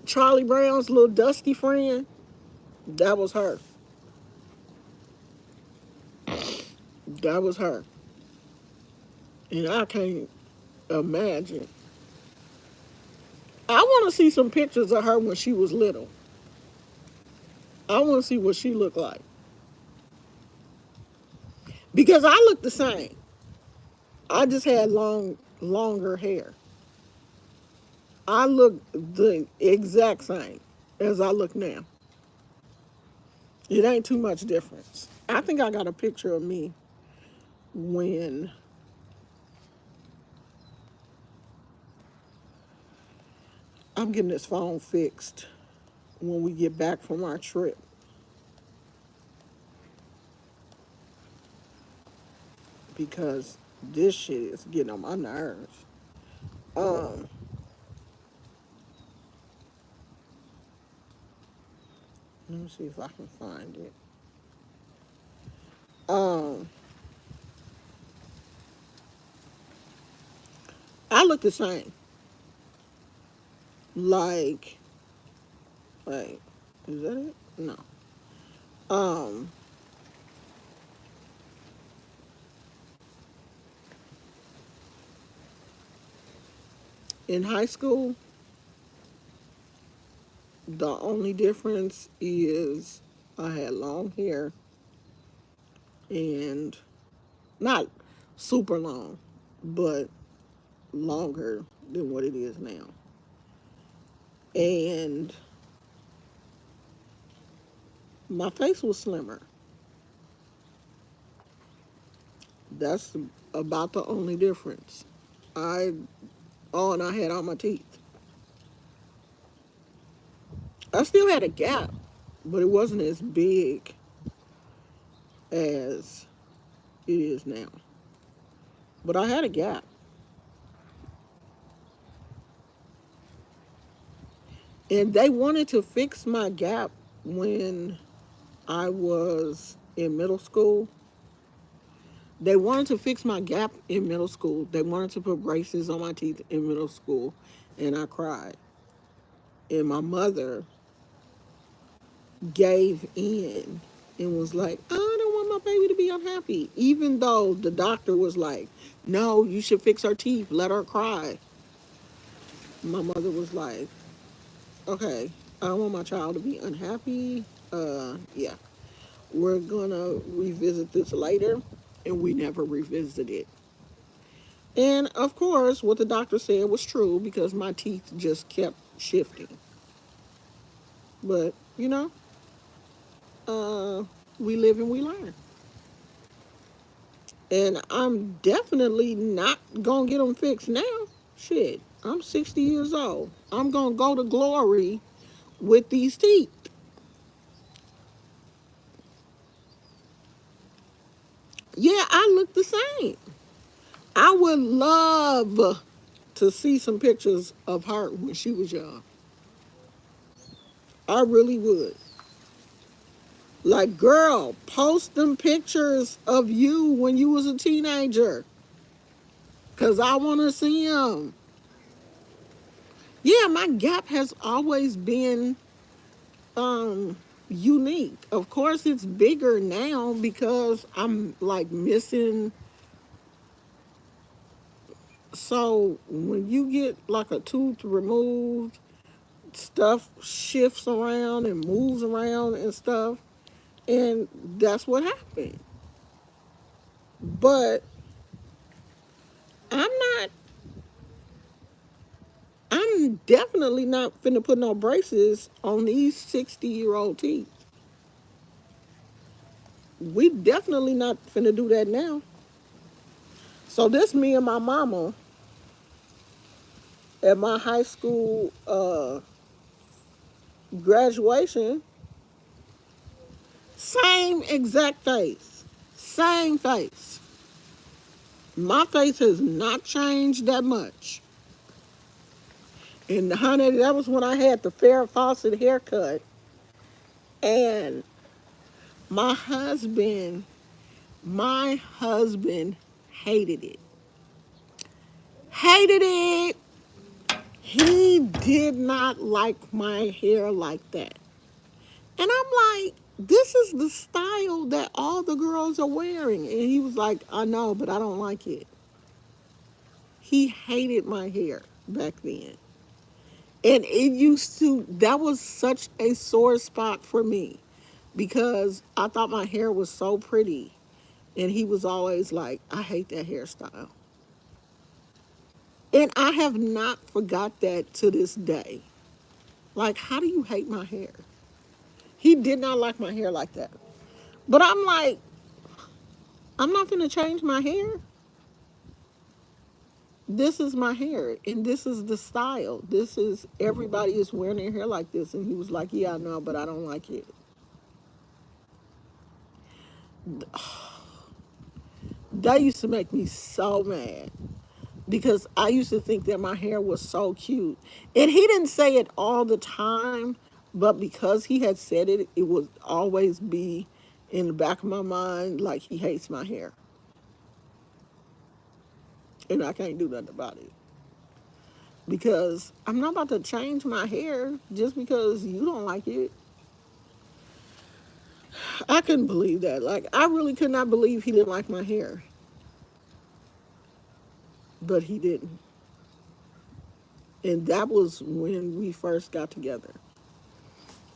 A: Charlie Brown's little dusty friend. That was her. That was her. And I can't imagine. I want to see some pictures of her when she was little. I want to see what she looked like. Because I look the same. I just had longer hair. I look the exact same as I look now. It ain't too much difference. I think I got a picture of me when I'm getting this phone fixed when we get back from our trip. Because this shit is getting on my nerves. Um, Let me see if I can find it. Um, I look the same. Like, wait, is that it? No. Um, in high school, the only difference is I had long hair and not super long, but longer than what it is now. And my face was slimmer. That's about the only difference. I and I had all my teeth. I still had a gap, but it wasn't as big as it is now. But I had a gap. And they wanted to fix my gap when I was in middle school. They wanted to fix my gap in middle school. They wanted to put braces on my teeth in middle school. And I cried. And my mother gave in and was like, I don't want my baby to be unhappy. Even though the doctor was like, no, you should fix her teeth. Let her cry. My mother was like, okay, I don't want my child to be unhappy. Yeah, we're gonna revisit this later. And we never revisited it. And of course, what the doctor said was true because my teeth just kept shifting. But, uh, we live and we learn. And I'm definitely not going to get them fixed now. Shit, I'm 60 years old. I'm going to go to glory with these teeth. Yeah, I look the same. I would love to see some pictures of her when she was young. I really would. Like, girl, post them pictures of you when you was a teenager. Because I want to see them. Yeah, my gap has always been um, unique. Of course, it's bigger now because I'm like missing. So when you get like a tooth removed, stuff shifts around and moves around and stuff. And that's what happened. But I'm not I'm definitely not finna put no braces on these 60-year-old teeth. We definitely not finna do that now. So this me and my mama at my high school graduation, same exact face. Same face. My face has not changed that much. And honey, that was when I had the Farrah Fawcett haircut. And my husband My husband hated it. Hated it. He did not like my hair like that. And I'm like, this is the style that all the girls are wearing. And he was like, I know, but I don't like it. He hated my hair back then. And it used to, that was such a sore spot for me because I thought my hair was so pretty. And he was always like, I hate that hairstyle. And I have not forgot that to this day. Like, how do you hate my hair? He did not like my hair like that. But I'm like, I'm not going to change my hair. This is my hair and this is the style. This is, everybody is wearing their hair like this. And he was like, yeah, I know, but I don't like it. That used to make me so mad because I used to think that my hair was so cute. And he didn't say it all the time, but because he had said it, it would always be in the back of my mind like he hates my hair. And I can't do nothing about it. Because I'm not about to change my hair just because you don't like it. I couldn't believe that. Like, I really could not believe he didn't like my hair. But he didn't. And that was when we first got together.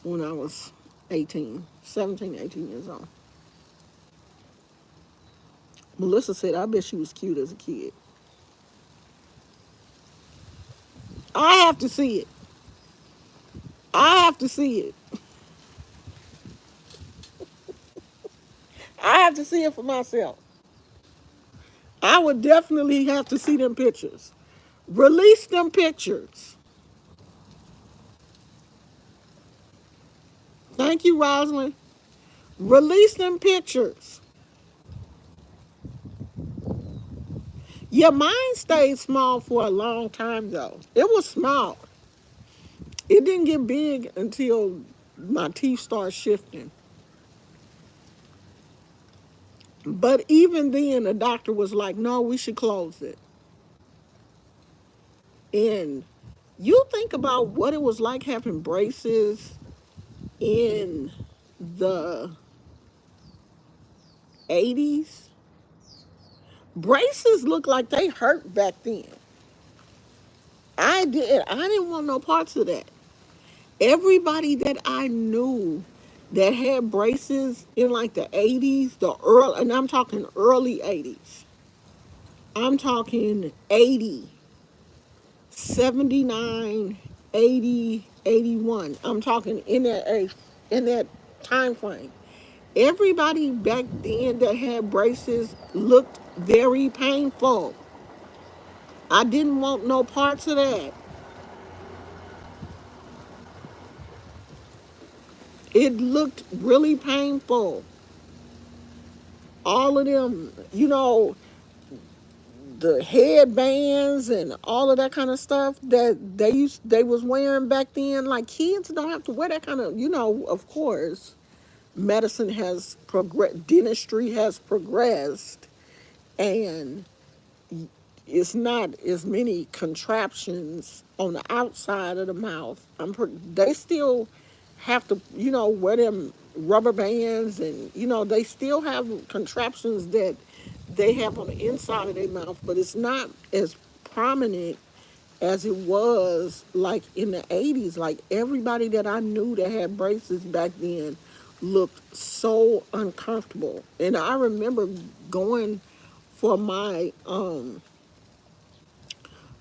A: When I was 17, 18 years old. Melissa said, I bet she was cute as a kid. I have to see it. I have to see it. I have to see it for myself. I would definitely have to see them pictures. Release them pictures. Thank you, Rosalind. Release them pictures. Yeah, mine stayed small for a long time, though. It was small. It didn't get big until my teeth started shifting. But even then, the doctor was like, no, we should close it. And you think about what it was like having braces in the 80s. Braces look like they hurt back then. I didn't want no parts of that. Everybody that I knew that had braces in like the 80s, and I'm talking early 80s. I'm talking 80, 79, 80, 81. I'm talking in that age, in that time frame. Everybody back then that had braces looked very painful. I didn't want no parts of that. It looked really painful. All of them, the headbands and all of that kind of stuff that they was wearing back then. Like, kids don't have to wear that kind of, of course, medicine has progressed, dentistry has progressed, and it's not as many contraptions on the outside of the mouth. They still have to, wear them rubber bands, and they still have contraptions that they have on the inside of their mouth, but it's not as prominent as it was like in the 80s. Like, everybody that I knew that had braces back then looked so uncomfortable. And I remember going for my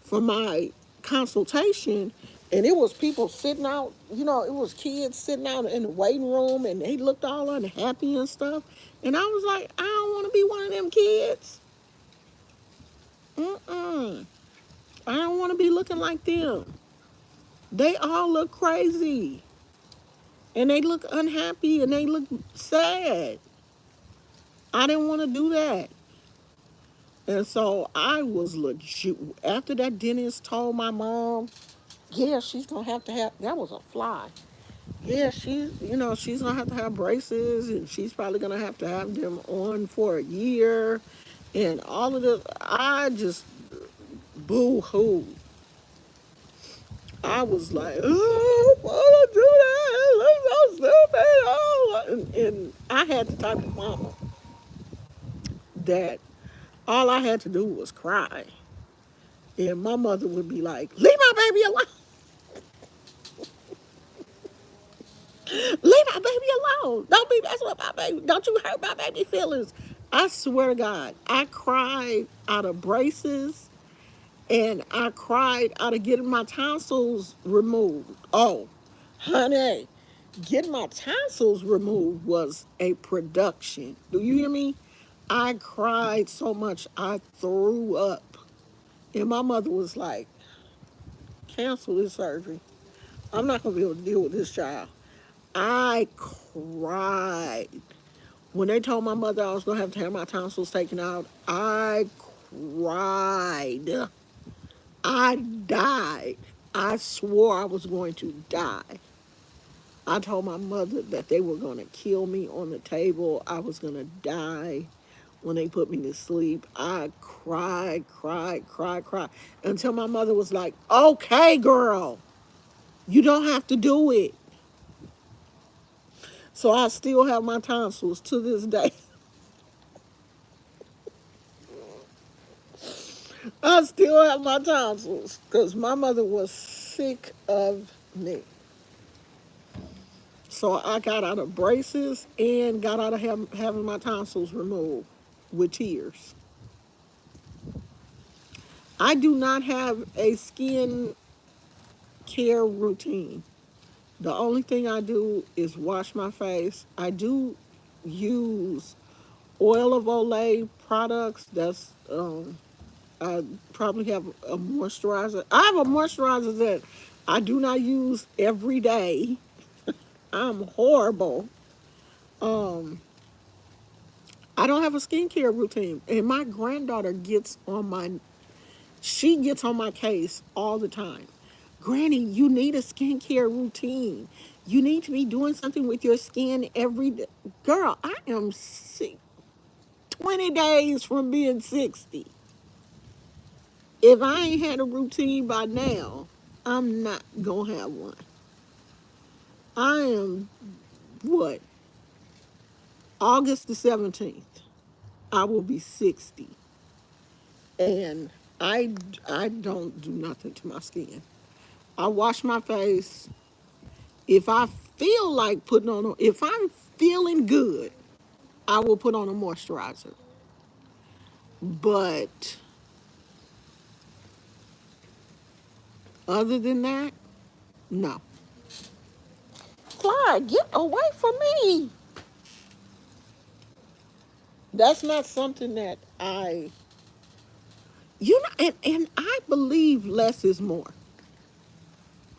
A: for my consultation, and it was people sitting out, it was kids sitting out in the waiting room, and they looked all unhappy and stuff. And I was like, I don't want to be one of them kids. Mm-mm. I don't want to be looking like them. They all look crazy. And they look unhappy and they look sad. I didn't want to do that. And so I was legit. After that dentist told my mom, yeah, she's going to have, that was a fly. Yeah, she's gonna have braces, and she's probably gonna have them on for a year, and all of this. I just boo hoo. I was like, oh, why do that? It looks so stupid. Oh, and I had the type of mama that all I had to do was cry, and my mother would be like, leave my baby alone. Leave my baby alone. Don't be messing with my baby. Don't you hurt my baby feelings. I swear to God, I cried out of braces, and I cried out of getting my tonsils removed. Oh, honey, getting my tonsils removed was a production. Do you hear me? I cried so much I threw up. And my mother was like, cancel this surgery. I'm not going to be able to deal with this child. I cried. When they told my mother I was going to have my tonsils taken out, I cried. I died. I swore I was going to die. I told my mother that they were going to kill me on the table. I was going to die when they put me to sleep. I cried, cried, cried, cried until my mother was like, okay, girl, you don't have to do it. So I still have my tonsils to this day. I still have my tonsils because my mother was sick of me. So I got out of braces and got out of having my tonsils removed with tears. I do not have a skin care routine. The only thing I do is wash my face. I do use oil of Olay products. I probably have a moisturizer. I have a moisturizer that I do not use every day. I'm horrible. Um, I don't have a skincare routine, and my granddaughter she gets on my case all the time. Granny, you need a skincare routine. You need to be doing something with your skin every day. Girl, I am 20 days from being 60. If I ain't had a routine by now, I'm not going to have one. I am, what, August the 17th. I will be 60. And I don't do nothing to my skin. I wash my face. If I feel like if I'm feeling good, I will put on a moisturizer. But other than that, no. Fly, get away from me. That's not something that and I believe less is more.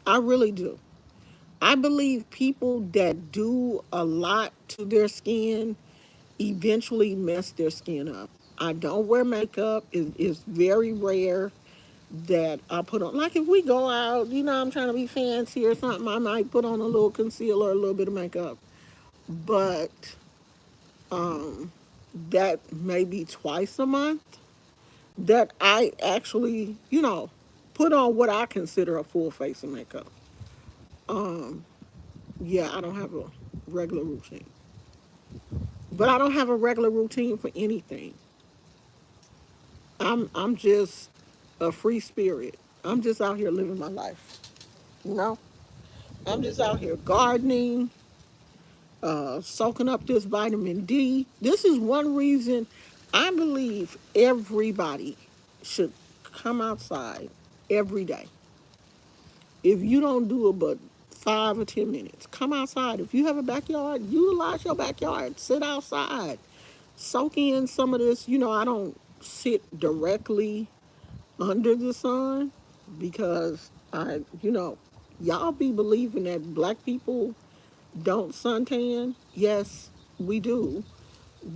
A: I really do. I believe people that do a lot to their skin eventually mess their skin up. I don't wear makeup. It's very rare that I put on. Like if we go out, I'm trying to be fancy or something, I might put on a little concealer, a little bit of makeup. But um, that maybe twice a month that I actually, put on what I consider a full face of makeup. Um, yeah, I don't have a regular routine. But I don't have a regular routine for anything. I'm just a free spirit. I'm just out here living my life. You know? I'm just out here gardening, soaking up this vitamin D. This is one reason I believe everybody should come outside every day. If you don't do it but 5 or 10 minutes, come outside. If you have a backyard, utilize your backyard. Sit outside. Soak in some of this. I don't sit directly under the sun because y'all be believing that black people don't suntan. Yes, we do.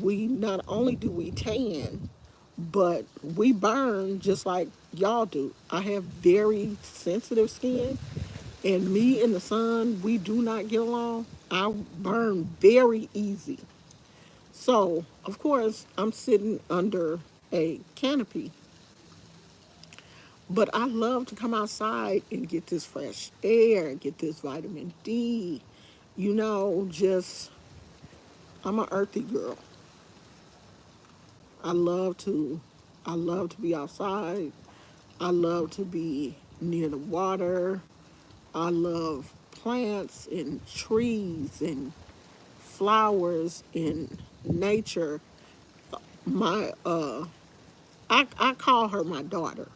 A: We not only do we tan, but we burn just like y'all do. I have very sensitive skin, And me and the sun, we do not get along. I burn very easy. So, of course, I'm sitting under a canopy, but I love to come outside and get this fresh air, get this vitamin D. Just I'm an earthy girl. I love to I love to be outside. I love to be near the water. I love plants and trees and flowers and nature. My I call her my daughter,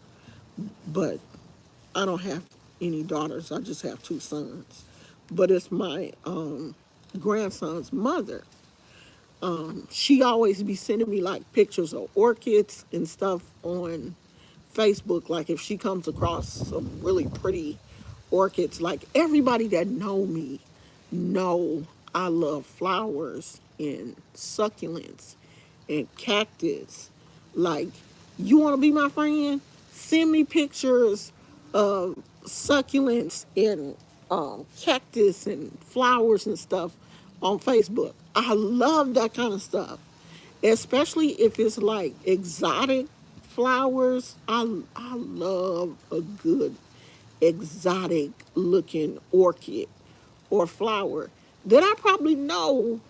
A: but I don't have any daughters. I just have two sons. But it's my grandson's mother. She always be sending me like pictures of orchids and stuff on Facebook. Like if she comes across some really pretty orchids, like everybody that know me know I love flowers and succulents and cactus. Like, you want to be my friend? Send me pictures of succulents and cactus and flowers and stuff on Facebook. I love that kind of stuff, especially if it's like exotic flowers. I love a good exotic looking orchid or flower that I probably know,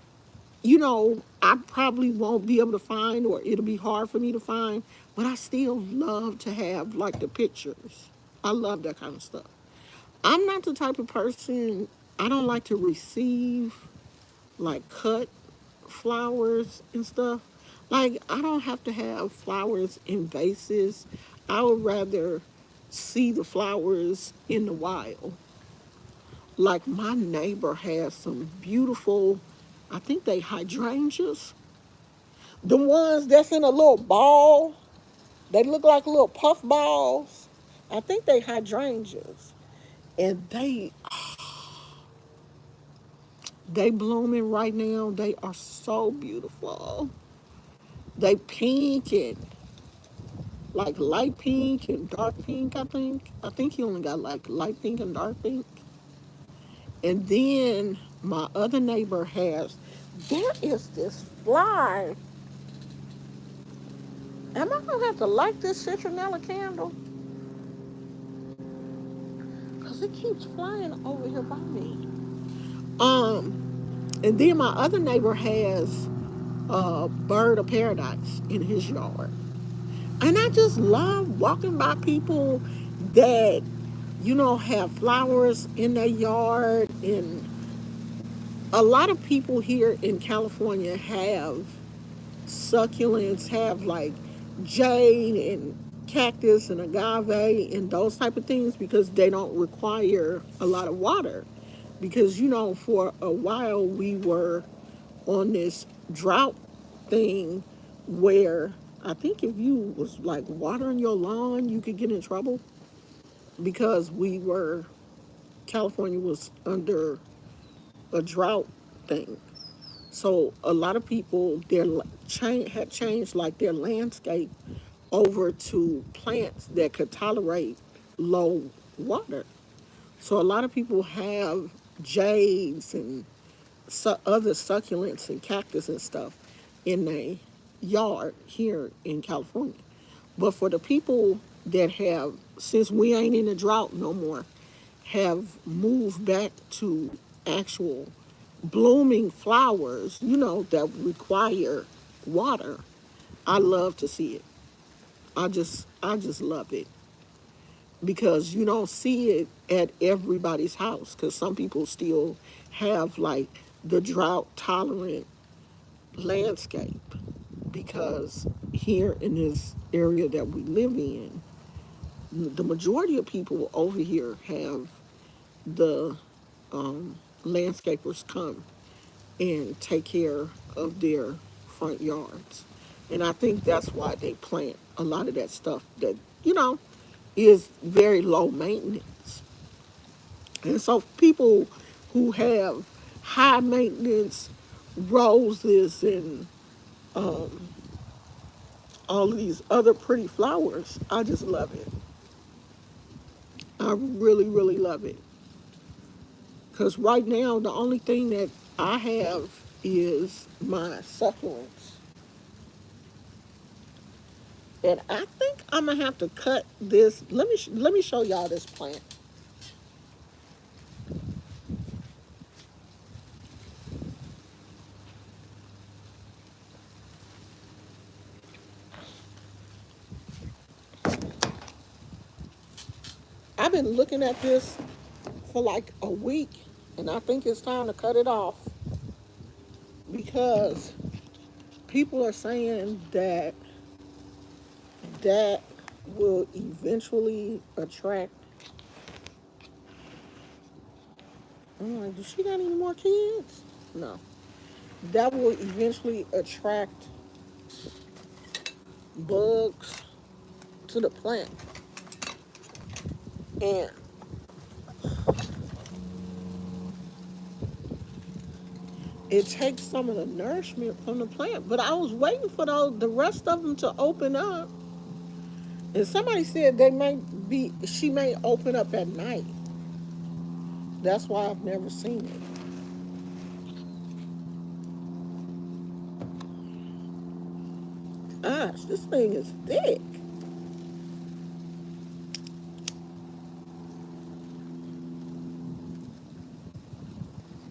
A: I probably won't be able to find, or it'll be hard for me to find, but I still love to have like the pictures. I love that kind of stuff. I'm not the type of person, I don't like to receive like cut flowers and stuff. Like, I don't have to have flowers in vases. I would rather see the flowers in the wild. Like, my neighbor has some beautiful, I think they hydrangeas. The ones that's in a little ball, they look like little puff balls. I think they hydrangeas. And they blooming right now. They are so beautiful. They pink and like light pink and dark pink, I think. I think he only got like light pink and dark pink. And then my other neighbor has, there is this fly. Am I gonna have to light this citronella candle? Because it keeps flying over here by me. And then my other neighbor has a bird of paradise in his yard. And I just love walking by people that, have flowers in their yard. And a lot of people here in California have succulents, have like jade and cactus and agave and those type of things because they don't require a lot of water. Because, for a while we were on this drought thing where I think if you was like watering your lawn, you could get in trouble because California was under a drought thing. So a lot of people had changed like their landscape over to plants that could tolerate low water. So a lot of people have jades and other succulents and cactus and stuff in their yard here in California. But for the people that have, since we ain't in a drought no more, have moved back to actual blooming flowers, that require water, I love to see it. I just love it because you don't see it at everybody's house because some people still have like the drought tolerant landscape because here in this area that we live in, the majority of people over here have the landscapers come and take care of their front yards. And I think that's why they plant a lot of that stuff that, is very low maintenance. And so people who have high maintenance roses and all of these other pretty flowers, I just love it. I really, really love it. Because right now, the only thing that I have is my succulents. And I think I'm gonna have to cut this. Let me show y'all this plant. I've been looking at this for like a week, and I think it's time to cut it off because people are saying that that will eventually attract. I'm like, does she got any more kids? No. That will eventually attract bugs to the plant. And it takes some of the nourishment from the plant. But I was waiting for the rest of them to open up. And somebody said she may open up at night. That's why I've never seen it. Gosh, this thing is thick.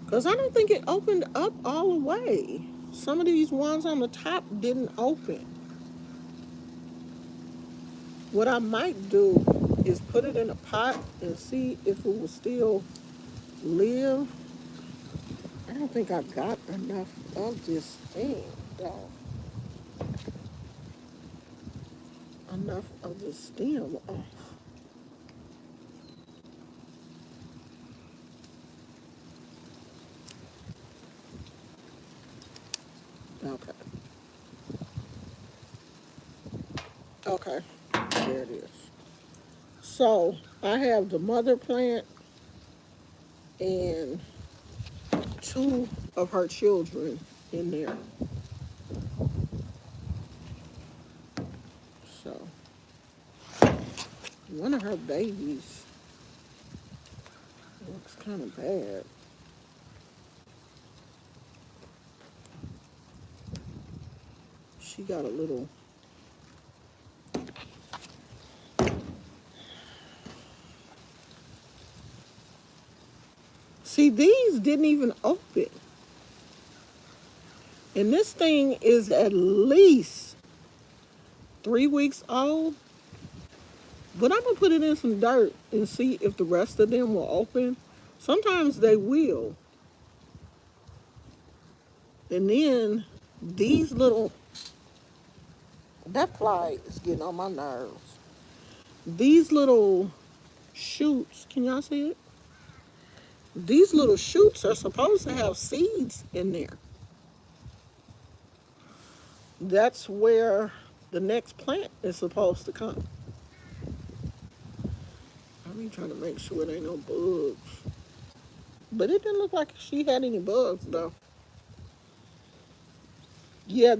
A: Because I don't think it opened up all the way. Some of these ones on the top didn't open. What I might do is put it in a pot and see if it will still live. I don't think I got enough of this thing, though. Enough of the stem off. Okay. Okay. There it is. So I have the mother plant and two of her children in there. So one of her babies looks kind of bad. She got a little. See, these didn't even open. And this thing is at least 3 weeks old. But I'm going to put it in some dirt and see if the rest of them will open. Sometimes they will. And then these little, that fly is getting on my nerves. These little shoots, can y'all see it? These little shoots are supposed to have seeds in there. That's where the next plant is supposed to come. I'm trying to make sure there ain't no bugs. But it didn't look like she had any bugs, though. Yeah,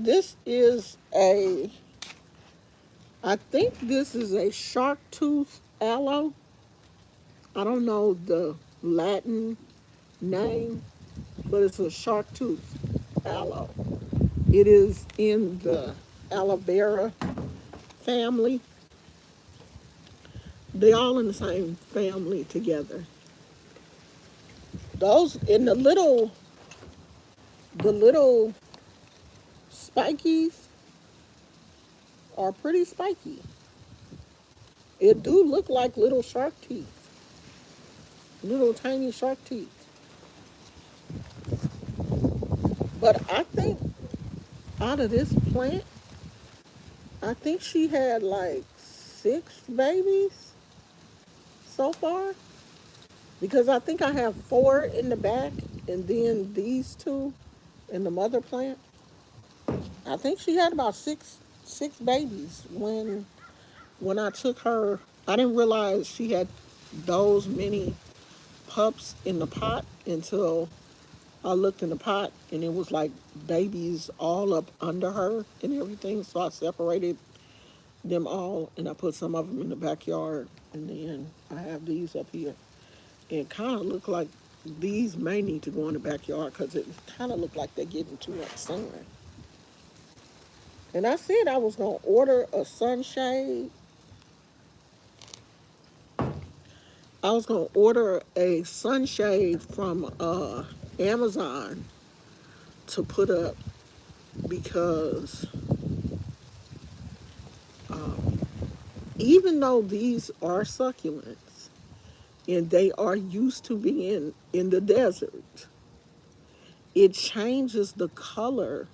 A: I think this is a shark tooth aloe. I don't know the Latin name, but it's a shark tooth aloe. It is in the aloe vera family. They all in the same family together. Those in the little spikies are pretty spiky. It do look like little shark teeth, little tiny shark teeth. But I think out of this plant, I think she had like 6 babies so far. Because I think I have 4 in the back and then these 2 in the mother plant. I think she had about six babies when I took her. I didn't realize she had those many pups in the pot until I looked in the pot and it was like babies all up under her and everything. So I separated them all and I put some of them in the backyard and then I have these up here. It kind of look like These may need to go in the backyard because it kind of look like they're getting too much sun. And I said I was going to order a sunshade. I was going to order a sunshade from Amazon to put up because um, even though these are succulents and they are used to being in the desert, it changes the color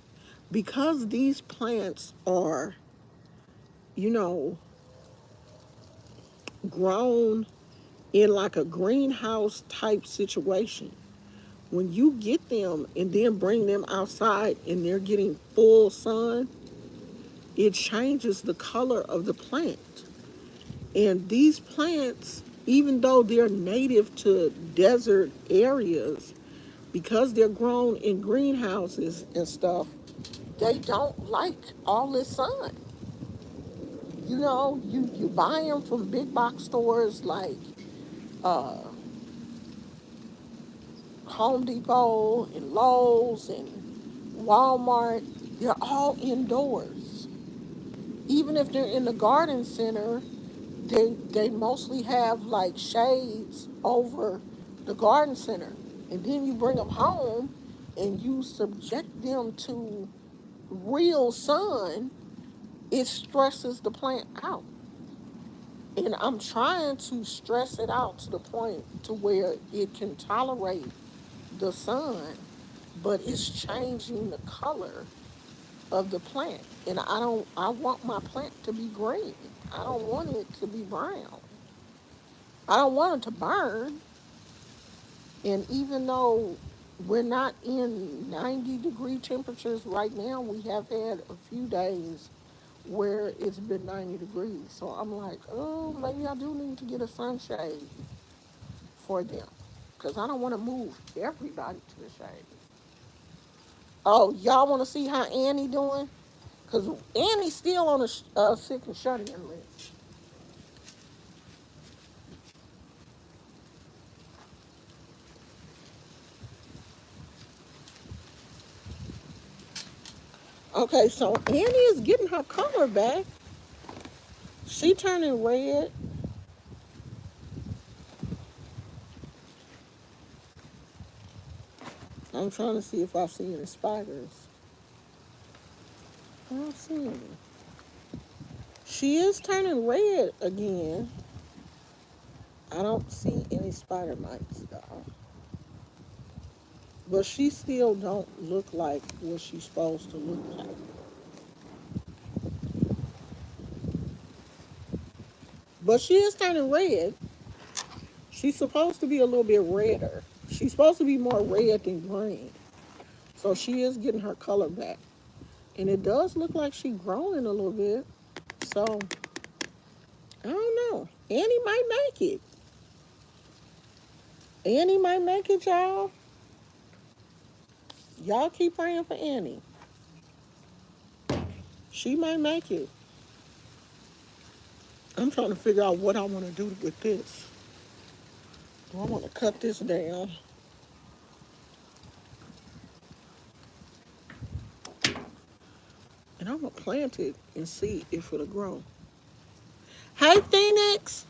A: because these plants are, you know, grown in like a greenhouse type situation. When you get them and then bring them outside and they're getting full sun, it changes the color of the plant. And these plants, even though they're native to desert areas, because they're grown in greenhouses and stuff, they don't like all this sun. You know, you buy them from big box stores like uh, Home Depot and Lowe's and Walmart. They're all indoors. Even if they're in the garden center, they mostly have like shades over the garden center. And then you bring them home and you subject them to real sun, it stresses the plant out. And I'm trying to stress it out to the point to where it can tolerate the sun, but it's changing the color of the plant. And I want my plant to be green. I don't want it to be brown. I don't want it to burn. And even though we're not in 90-degree temperatures right now, we have had a few days where it's been 90 degrees. So I'm like, oh, maybe I do need to get a sunshade for them because I don't want to move everybody to the shade. Oh, y'all want to see how Annie doing? Because Annie's still on a sick and shut-in list. Okay, so Annie is getting her color back. She turning red. I'm trying to see if I see any spiders. I don't see any. She is turning red again. I don't see any spider mites though. But she still don't look like what she's supposed to look like. But she is turning red. She's supposed to be a little bit redder. She's supposed to be more red than green. So she is getting her color back. And it does look like she's growing a little bit. So, I don't know. Annie might make it. Annie might make it, y'all. Y'all keep praying for Annie. She might make it. I'm trying to figure out what I want to do with this. Do I want to cut this down? And I'm going to plant it and see if it'll grow. Hey, Phoenix.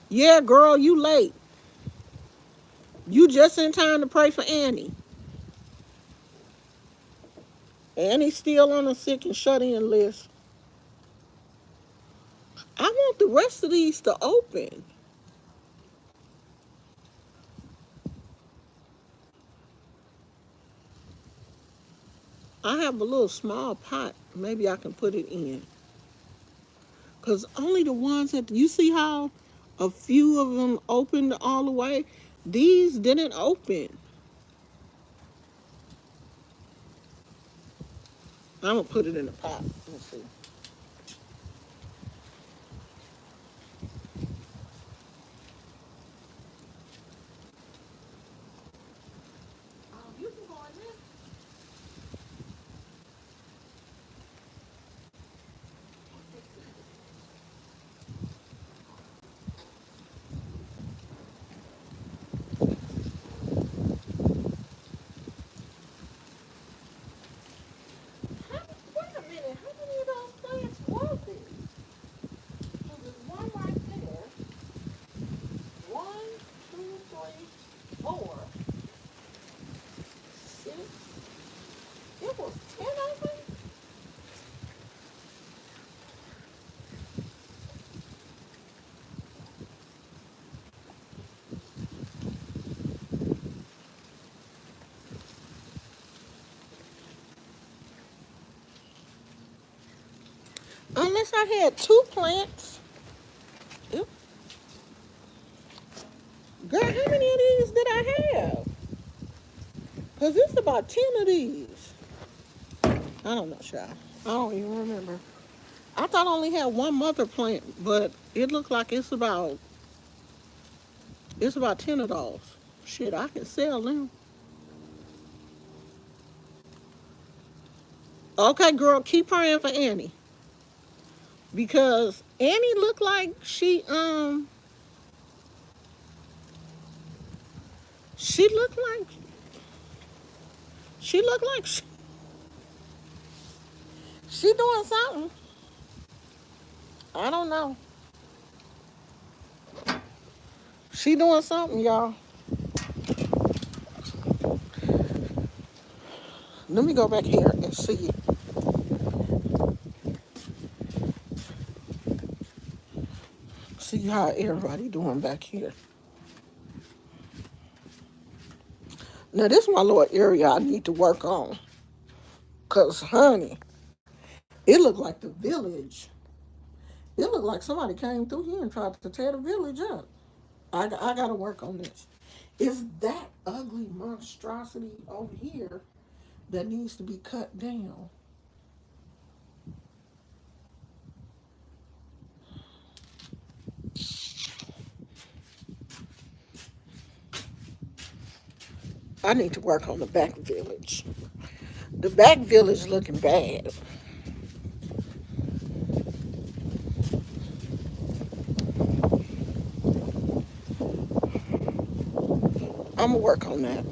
A: Yeah, girl, you late. You just in time to pray for Annie. Annie's still on the sick and shut-in list. I want the rest of these to open. I have a little small pot. Maybe I can put it in. Because only the ones that, you see how a few of them opened all the way? These didn't open. I'm going to put it in a pot. Let's see. You can go in there. Unless I had two plants. Ew. Girl, how many of these did I have? Because it's about 10 of these. I don't know, child. I don't even remember. I thought I only had one mother plant, but it looked like it's about 10 of those. Shit, I can sell them. Okay, girl, keep praying for Annie. Because Annie looked like she looked like she doing something. I don't know. She doing something, y'all. Let me go back here and see how everybody doing back here. Now this is my little area I need to work on. Cause honey, it looked like the village. It looked like somebody came through here and tried to tear the village up. I gotta work on this. It's that ugly monstrosity over here that needs to be cut down. I need to work on the back village. The back village looking bad. I'm gonna work on that.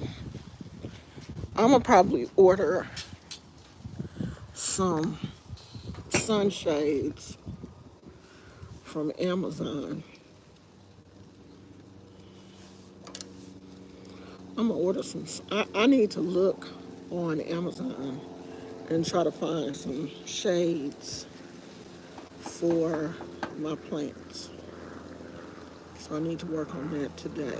A: I'm gonna probably order some sunshades from Amazon. I'm gonna order some. I need to look on Amazon and try to find some shades for my plants. So I need to work on that today.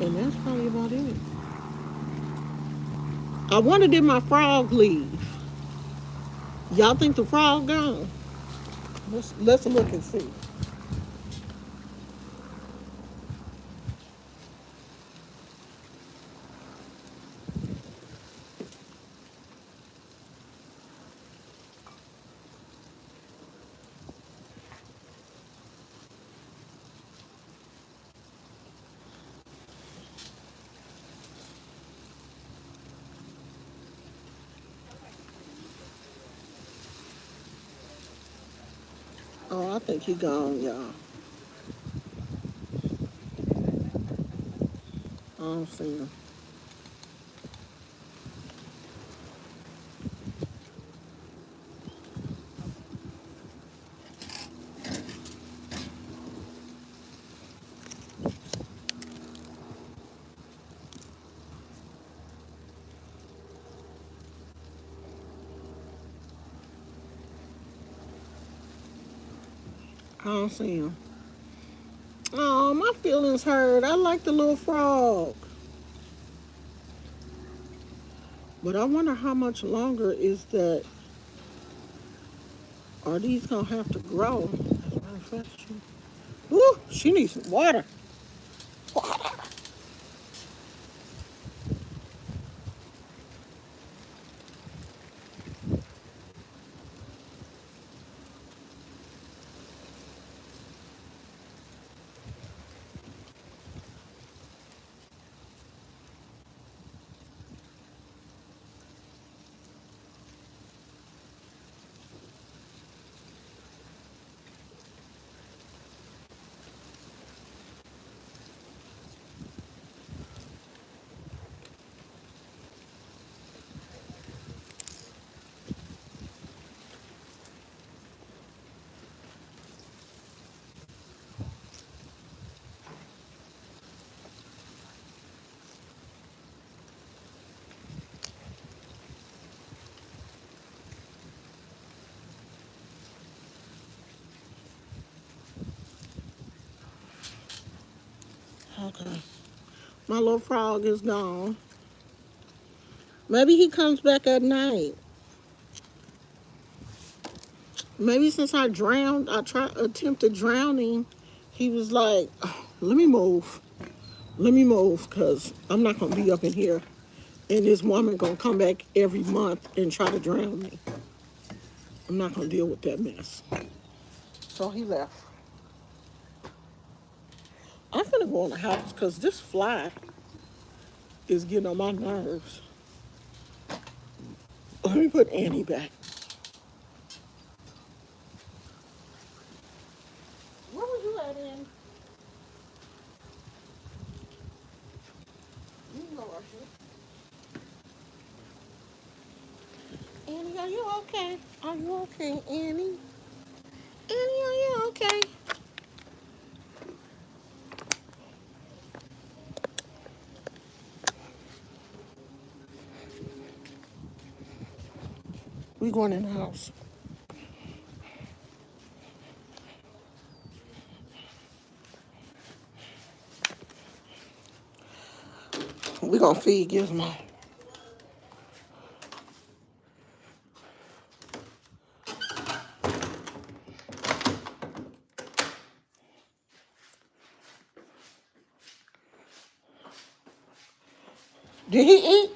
A: And that's probably about it. I wonder did my frog leave? Y'all think the frog gone? Let's look and see. Oh, I think he gone, y'all. I don't see him. I don't see him. Oh, my feelings hurt. I like the little frog. But I wonder how much longer is that. Are these gonna have to grow? As a matter of fact, ooh, she needs some water. Water. Okay. My little frog is gone. Maybe he comes back at night. Maybe since I attempted drowning, he was like, "Oh, let me move. Let me move, because I'm not going to be up in here. And this woman going to come back every month and try to drown me. I'm not going to deal with that mess." So he left. I'm finna go in the house because this fly is getting on my nerves. Let me put Annie back. Where was you at, Annie? You can go right here. Annie, are you okay? Are you okay, Annie? Annie, are you okay? We going in the house. We gonna feed Gizmo. Did he eat?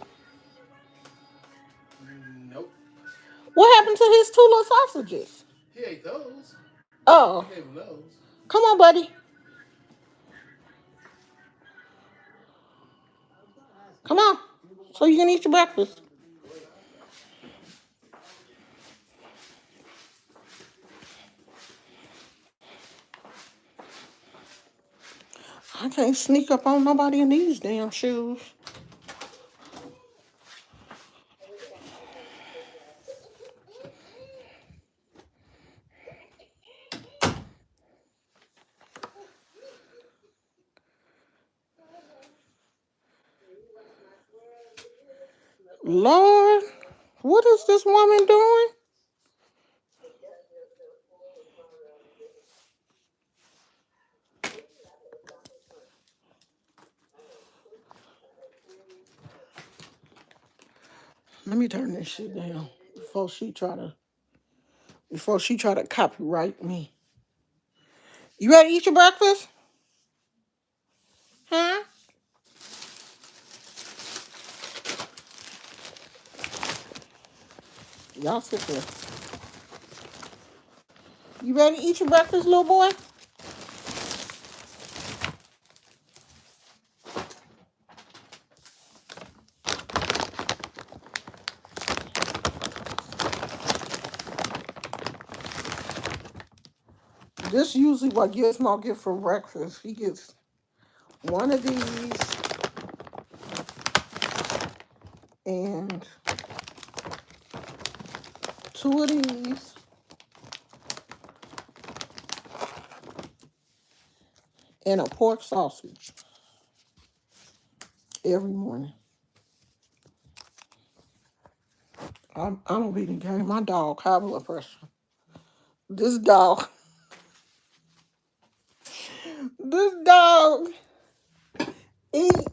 B: Nope.
A: What happened to his two little sausages?
B: He ate those.
A: Oh,
B: I gave him those.
A: come on, buddy. Come on, so you can eat your breakfast. I can't sneak up on nobody in these damn shoes. Lord, what is this woman doing? Let me turn this shit down before she try to copyright me. You ready to eat your breakfast? Huh? Y'all sit there. You ready to eat your breakfast, little boy? This usually what Gizmo get for breakfast. He gets one of these and two of these and a pork sausage every morning. I'm be the game. My dog high blood pressure. This dog, this dog eat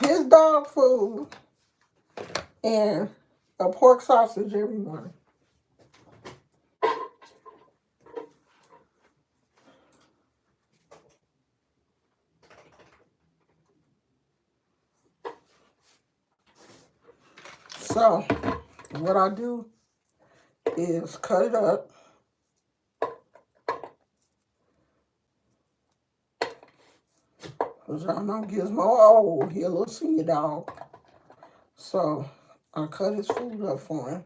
A: his dog food and a pork sausage every morning. So what I do is cut it up. Because y'all know Gizmo old. He a little senior dog. So I cut his food up for him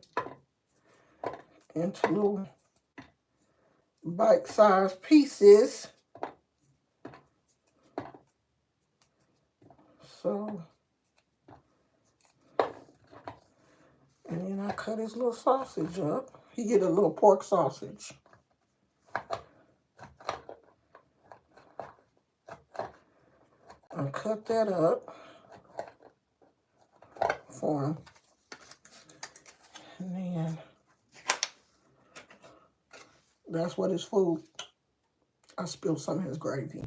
A: into little bite-sized pieces. So, and then I cut his little sausage up. He get a little pork sausage. I cut that up for him. And then that's what his food, I spilled some of his gravy.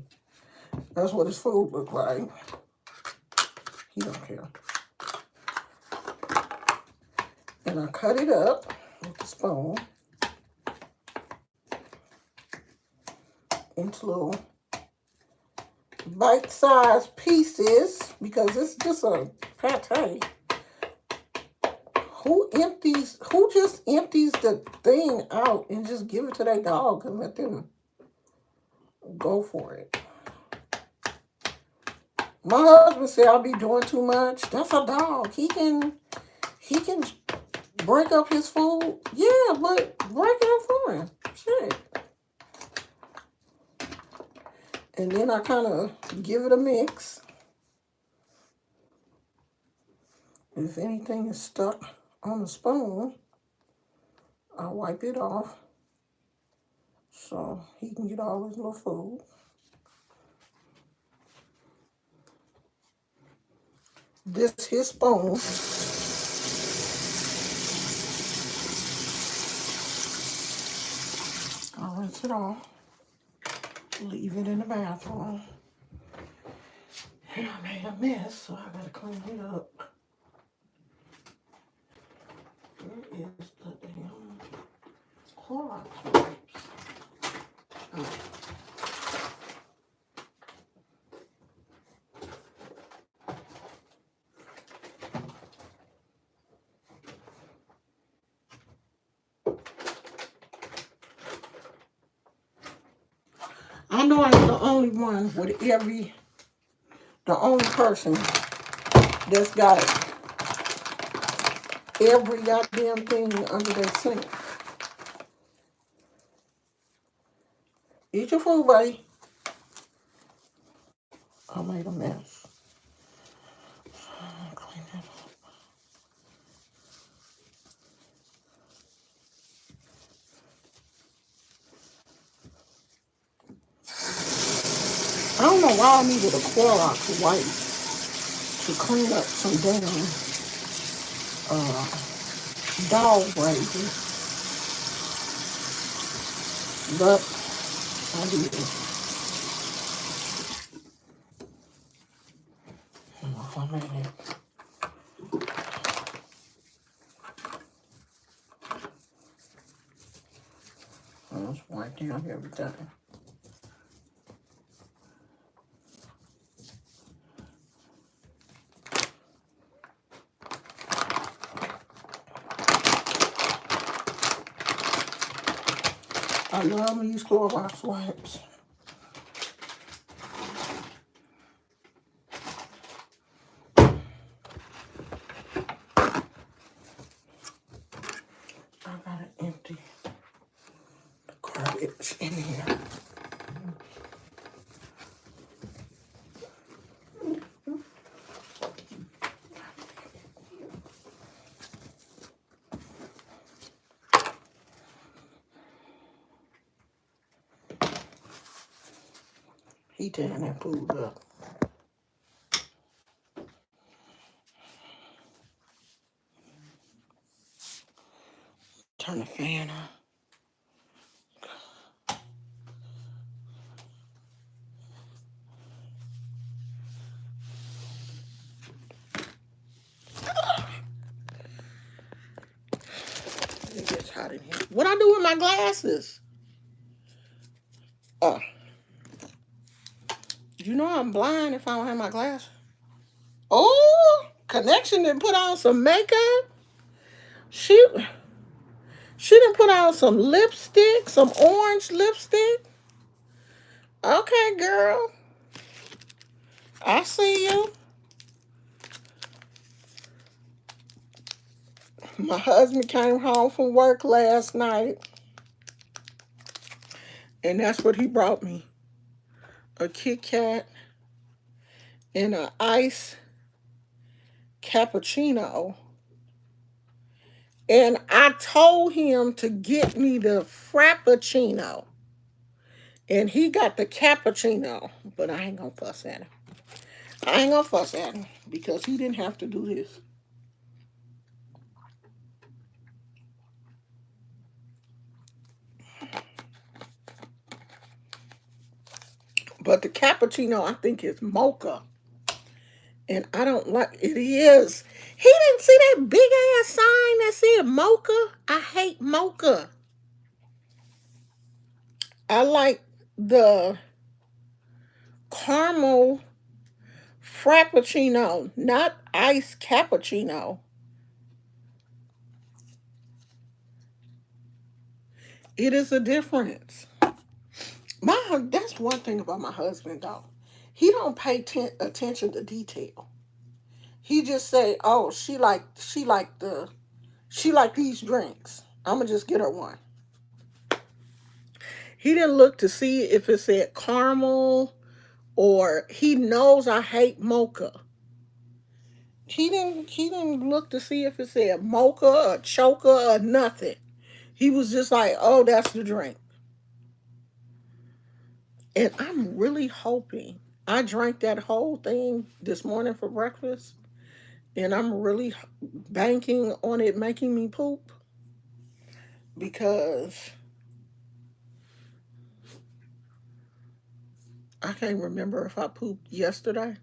A: That's what his food looked like. He don't care. And I cut it up with the spoon into little bite-sized pieces because it's just a pate. Who just empties the thing out and just give it to their dog and let them go for it? My husband said I'll be doing too much. That's a dog. He can break up his food. Yeah, but break it up for him. Shit. And then I kind of give it a mix. If anything is stuck on the spoon, I wipe it off so he can get all his little food. This is his spoon. I'll rinse it off. Leave it in the bathroom. And I made a mess, so I gotta clean it up. Where is the damn Clorox wipes? Oh. I know I'm the only one with the only person that's got every goddamn thing under their sink. Eat your food, buddy. I made a mess. Clean that up. I don't know why I needed a Clorox wipe to clean up some damn dog raisins, but I did it. I made it. I'll just wipe down everything. I love these Clorox wipes. I gotta empty the garbage in here. He tearing that food up. Turn the fan on. It gets hot in here. What I do with my glasses? You know I'm blind if I don't have my glasses. Oh, Connection didn't put on some makeup. She didn't put on some lipstick, some orange lipstick. Okay, girl. I see you. My husband came home from work last night, and that's what he brought me. A Kit Kat and an iced cappuccino. And I told him to get me the frappuccino. And he got the cappuccino. But I ain't gonna fuss at him. Because he didn't have to do this. But the cappuccino, I think, is mocha. And I don't like it. Is he didn't see that big ass sign that said mocha? I hate mocha. I like the caramel frappuccino, not iced cappuccino. It is a difference. That's one thing about my husband though. He don't pay attention to detail. He just say, "Oh, she like these drinks. I'm gonna just get her one." He didn't look to see if it said caramel or he knows I hate mocha. He didn't look to see if it said mocha or choker or nothing. He was just like, "Oh, that's the drink." And I'm really hoping I drank that whole thing this morning for breakfast, and I'm really banking on it making me poop because I can't remember if I pooped yesterday.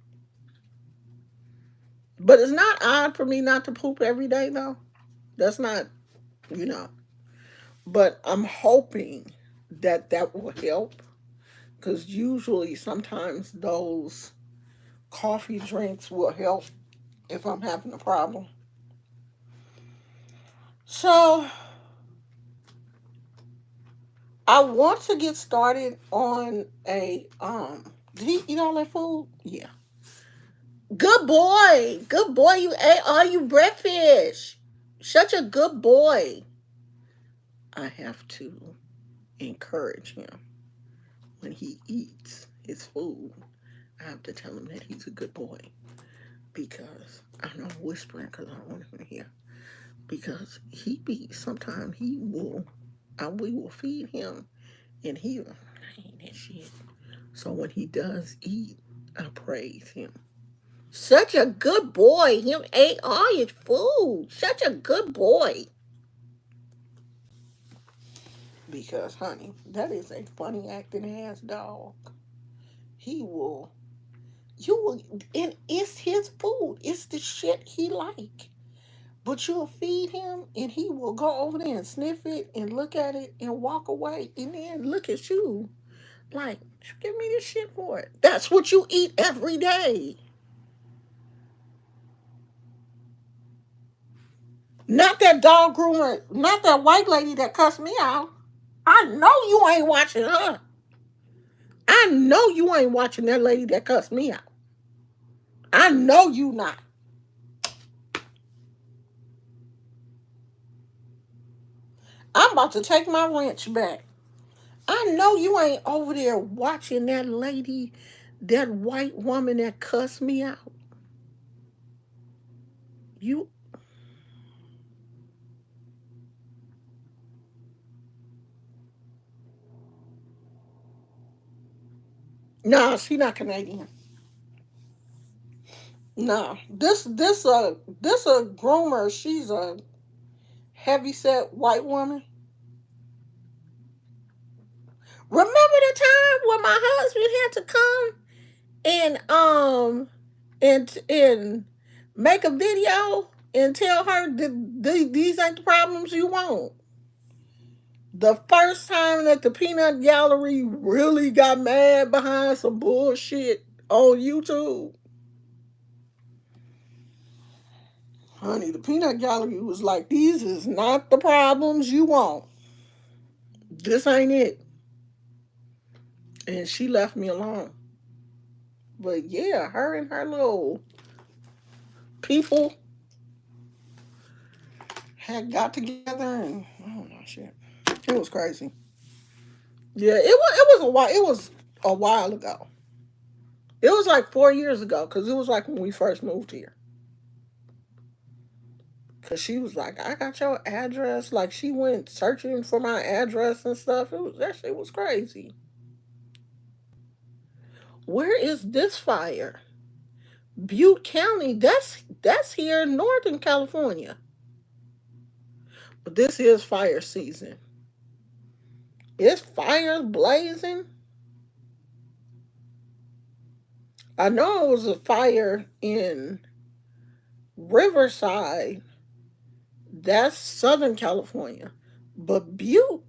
A: But it's not odd for me not to poop every day, though. That's not, you know. But I'm hoping that that will help because usually sometimes those coffee drinks will help if I'm having a problem. So I want to get started on a did he eat all that food? Yeah. Good boy. Good boy. You ate all you breakfast. Such a good boy. I have to encourage him when he eats his food. I have to tell him that he's a good boy because I know I'm whispering because I don't want him to hear. Because he be sometimes he will, we will feed him and he ain't that shit. So when he does eat, I praise him. Such a good boy. Him ate all his food. Such a good boy. Because, honey, that is a funny acting ass dog. He will, you will, and it's his food. It's the shit he like. But you'll feed him and he will go over there and sniff it and look at it and walk away and then look at you like, give me this shit for it. That's what you eat every day. Not that dog groomer, not that white lady that cussed me out. I know you ain't watching her. I know you ain't watching that lady that cussed me out. I know you not. I'm about to take my wrench back. I know you ain't over there watching that lady, that white woman that cussed me out. You, nah, she not Canadian. Nah, this a groomer. She's a heavy set white woman. Remember the time when my husband had to come and make a video and tell her that these ain't the problems you want. The first time that the peanut gallery really got mad behind some bullshit on YouTube. Honey, the peanut gallery was like, these is not the problems you want. This ain't it. And she left me alone. But yeah, her and her little people had got together and I don't know shit. It was crazy. Yeah, it was a while ago. It was like 4 years ago because it was like when we first moved here. Cause she was like, I got your address. Like she went searching for my address and stuff. That shit was crazy. Where is this fire? Butte County. That's here in Northern California. But this is fire season. It's fires blazing. I know it was a fire in Riverside. That's Southern California. But Butte,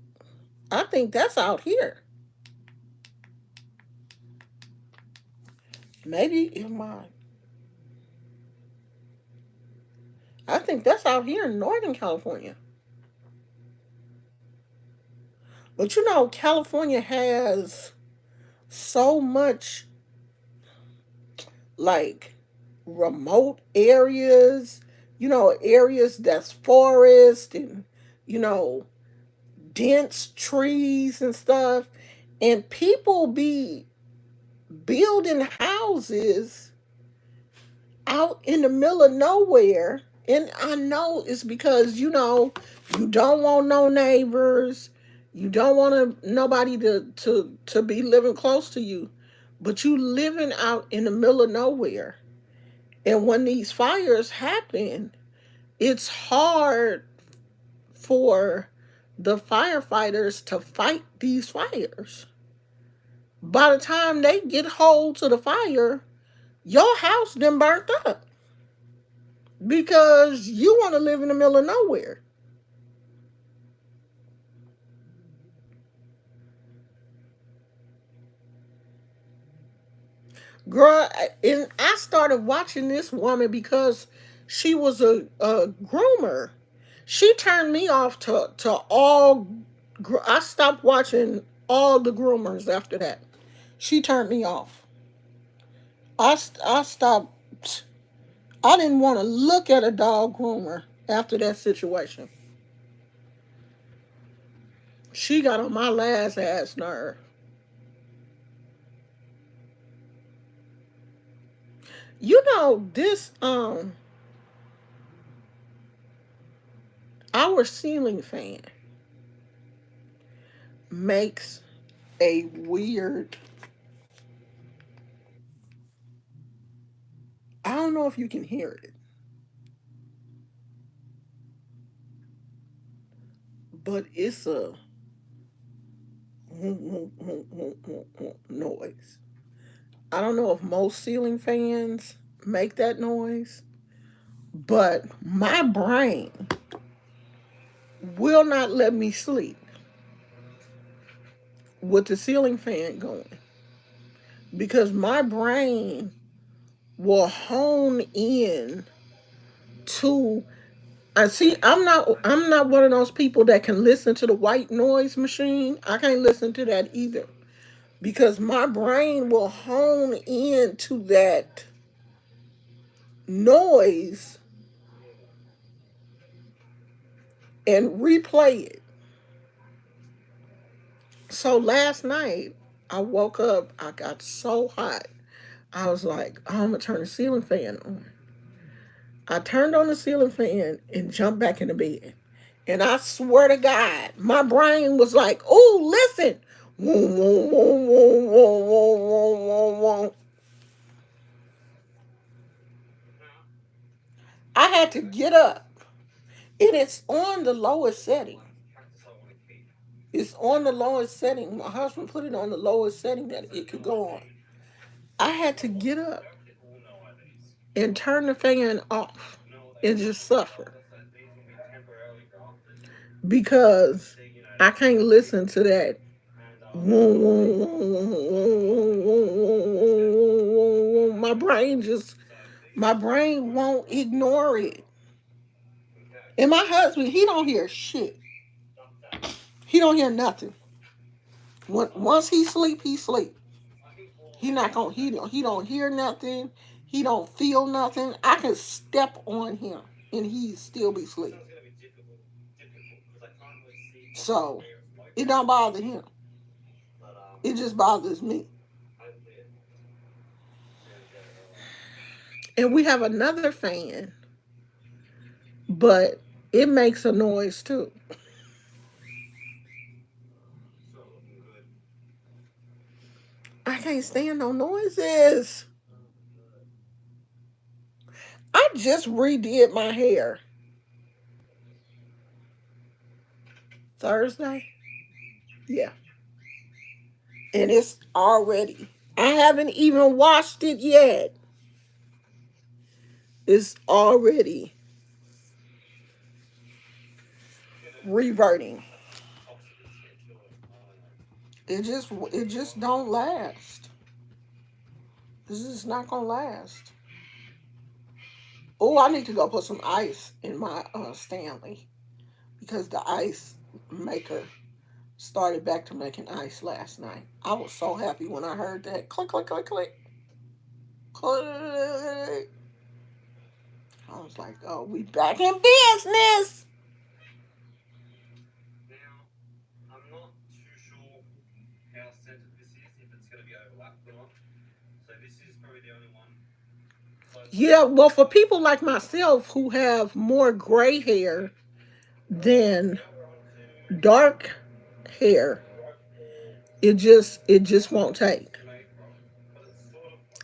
A: I think that's out here. Maybe in my, I think that's out here in Northern California. But you know, California has so much like remote areas, areas that's forest and, you know, dense trees and stuff. And people be building houses out in the middle of nowhere. And I know it's because, you don't want no neighbors. You don't want nobody to be living close to you. But you living out in the middle of nowhere. And when these fires happen, it's hard for the firefighters to fight these fires. By the time they get hold to the fire, your house done burnt up because you want to live in the middle of nowhere. Girl, and I started watching this woman because she was a groomer. She turned me off to all. I stopped watching all the groomers after that. She turned me off. I stopped. I didn't want to look at a dog groomer after that situation. She got on my last ass nerve. You know this our ceiling fan makes a weird. I don't know if you can hear it, but it's a noise. I don't know if most ceiling fans make that noise, but my brain will not let me sleep with the ceiling fan going because my brain will hone in to. I see. I'm not one of those people that can listen to the white noise machine. I can't listen to that either because my brain will hone in to that noise and replay it. So last night I woke up. I got so hot. I was like, oh, I'm gonna turn the ceiling fan on. I turned on the ceiling fan and jumped back in the bed. And I swear to God, my brain was like, oh, listen. I had to get up. And it's on the lowest setting. It's on the lowest setting. My husband put it on the lowest setting that it could go on. I had to get up and turn the fan off and just suffer because I can't listen to that. My brain just, my brain won't ignore it. And my husband, he don't hear shit. He don't hear nothing. Once he sleep, he sleep. He not gonna he don't hear nothing. He don't feel nothing. I can step on him and he still be asleep. So it don't bother him. It just bothers me. And we have another fan, but it makes a noise too. I can't stand no noises. I just redid my hair Thursday. Yeah. And it's already. I haven't even washed it yet. It's already reverting. It just don't last. This is not gonna last. Oh, I need to go put some ice in my Stanley because the ice maker started back to making ice last night. I was so happy when I heard that click click click click click. I was like, oh, we back in business. Yeah, well, for people like myself who have more gray hair than dark hair, it just won't take.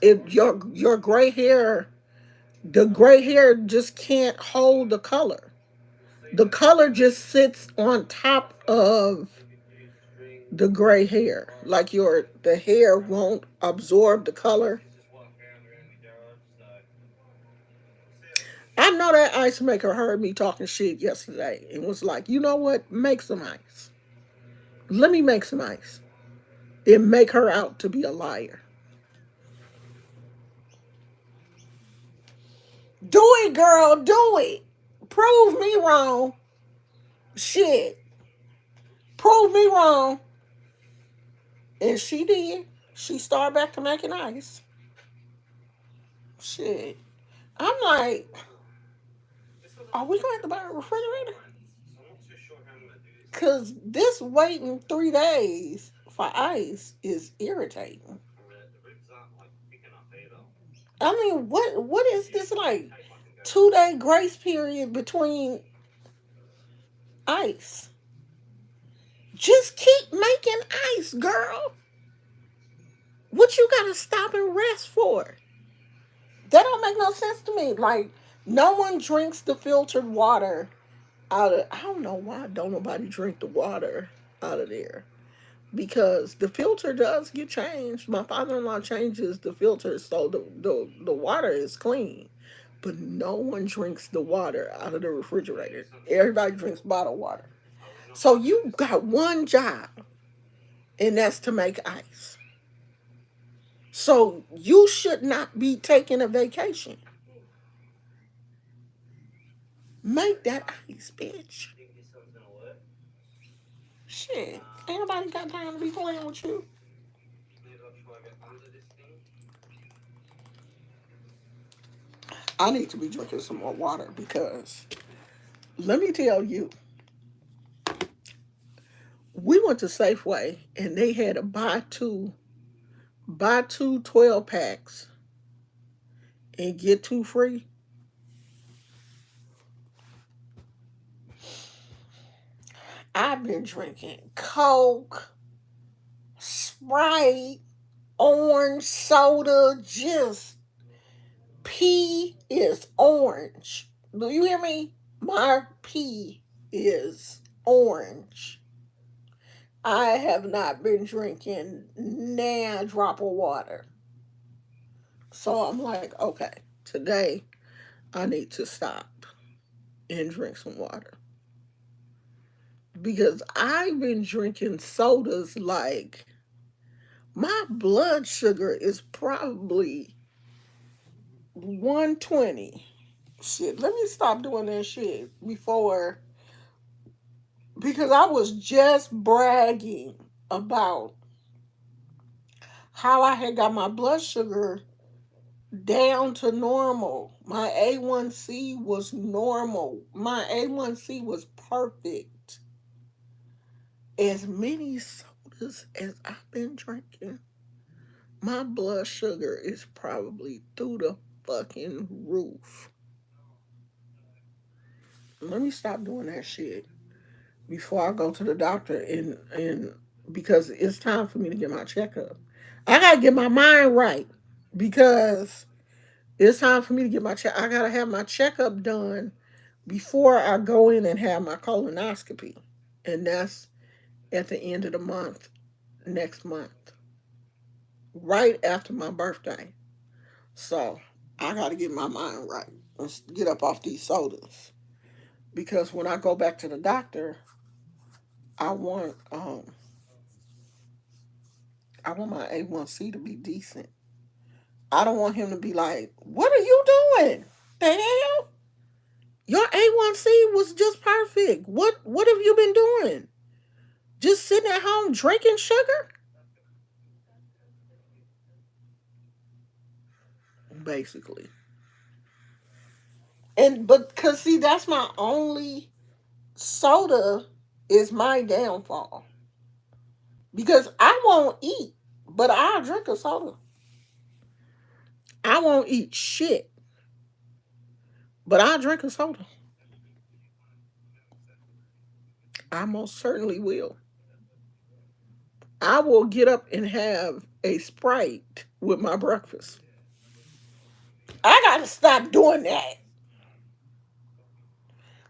A: If your gray hair, the gray hair just can't hold the color. The color just sits on top of the gray hair. Like the hair won't absorb the color. I know that ice maker heard me talking shit yesterday and was like, you know what? Make some ice. Let me make some ice. And make her out to be a liar. Do it, girl. Do it. Prove me wrong. Shit. Prove me wrong. And she did. She started back to making ice. Shit. I'm like, are we going to have to buy a refrigerator? Because this waiting 3 days for ice is irritating. I mean, what is this like? 2 day grace period between ice. Just keep making ice, girl. What you gotta stop and rest for? That don't make no sense to me. Like, no one drinks the filtered water out of. I don't know why don't nobody drink the water out of there. Because the filter does get changed. My father-in-law changes the filter so the water is clean. But no one drinks the water out of the refrigerator. Everybody drinks bottled water. So you got one job, and that's to make ice. So you should not be taking a vacation. Make that ice, bitch. Shit. Ain't nobody got time to be playing with you. I need to be drinking some more water because let me tell you, we went to Safeway and they had a buy two 12 packs and get two free. I've been drinking Coke, Sprite, orange soda, just pee is orange. Do you hear me? My pee is orange. I have not been drinking a drop of water. So I'm like, okay, today I need to stop and drink some water. Because I've been drinking sodas like my blood sugar is probably 120. Shit, let me stop doing that shit before, because I was just bragging about how I had got my blood sugar down to normal. My A1C was normal. My A1C was perfect. As many sodas as I've been drinking, my blood sugar is probably through the fucking roof. Let me stop doing that shit before I go to the doctor and because it's time for me to get my checkup. I gotta get my mind right because it's time for me to get my check. I gotta have my checkup done before I go in and have my colonoscopy, and that's at the end of the month, next month. right after my birthday. So I got to get my mind right. Let's get up off these sodas because when I go back to the doctor, I want I want my A1C to be decent. I don't want him to be like, "What are you doing? The hell? Your A1C was just perfect. What have you been doing? Just sitting at home drinking sugar?" Basically. And but cause see, that's my only soda is my downfall. Because I won't eat, but I'll drink a soda. I won't eat shit, but I'll drink a soda. I most certainly will. I will get up and have a Sprite with my breakfast. I gotta stop doing that.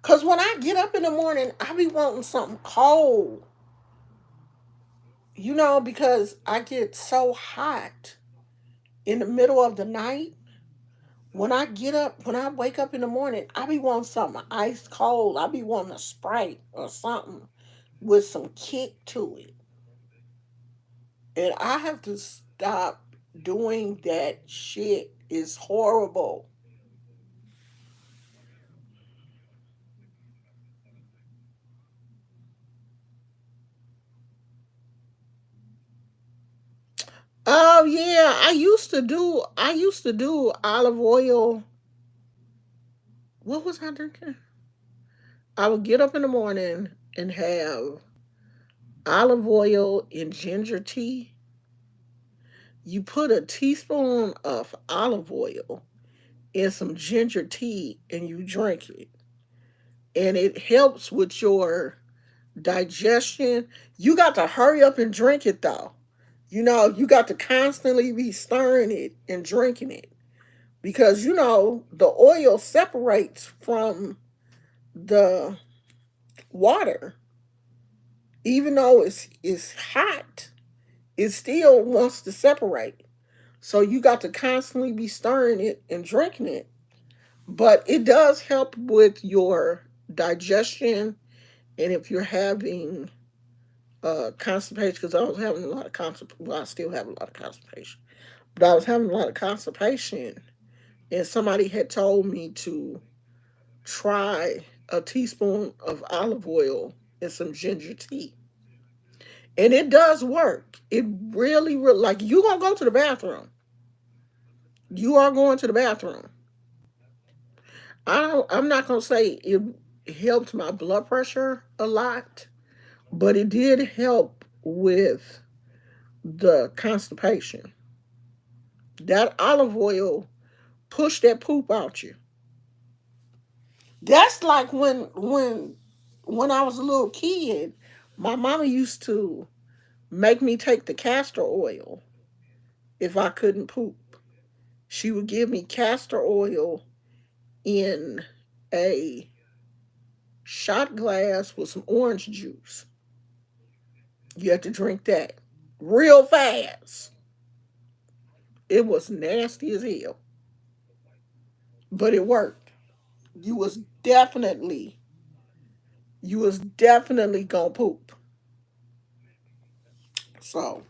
A: Cause when I get up in the morning, I be wanting something cold. Because I get so hot in the middle of the night. When I wake up in the morning, I be wanting something ice cold. I be wanting a Sprite or something with some kick to it. And I have to stop doing that shit. It's horrible. Oh yeah, I used to do olive oil. What was I drinking? I would get up in the morning and have olive oil and ginger tea. You put a teaspoon of olive oil in some ginger tea and you drink it. And it helps with your digestion. You got to hurry up and drink it though. You got to constantly be stirring it and drinking it because the oil separates from the water. Even though it's hot, it still wants to separate. So you got to constantly be stirring it and drinking it. But it does help with your digestion, and if you're having constipation, because I was having a lot of constipation. Well, I still have a lot of constipation, but I was having a lot of constipation, and somebody had told me to try a teaspoon of olive oil and some ginger tea, and it does work. It really, really, like you gonna go to the bathroom. You are going to the bathroom. I'm not gonna say it helped my blood pressure a lot, but it did help with the constipation. That olive oil pushed that poop out you. That's like when I was a little kid, my mama used to make me take the castor oil if I couldn't poop. She would give me castor oil in a shot glass with some orange juice. You had to drink that real fast. It was nasty as hell, but it worked. You was definitely, you was definitely gonna poop. So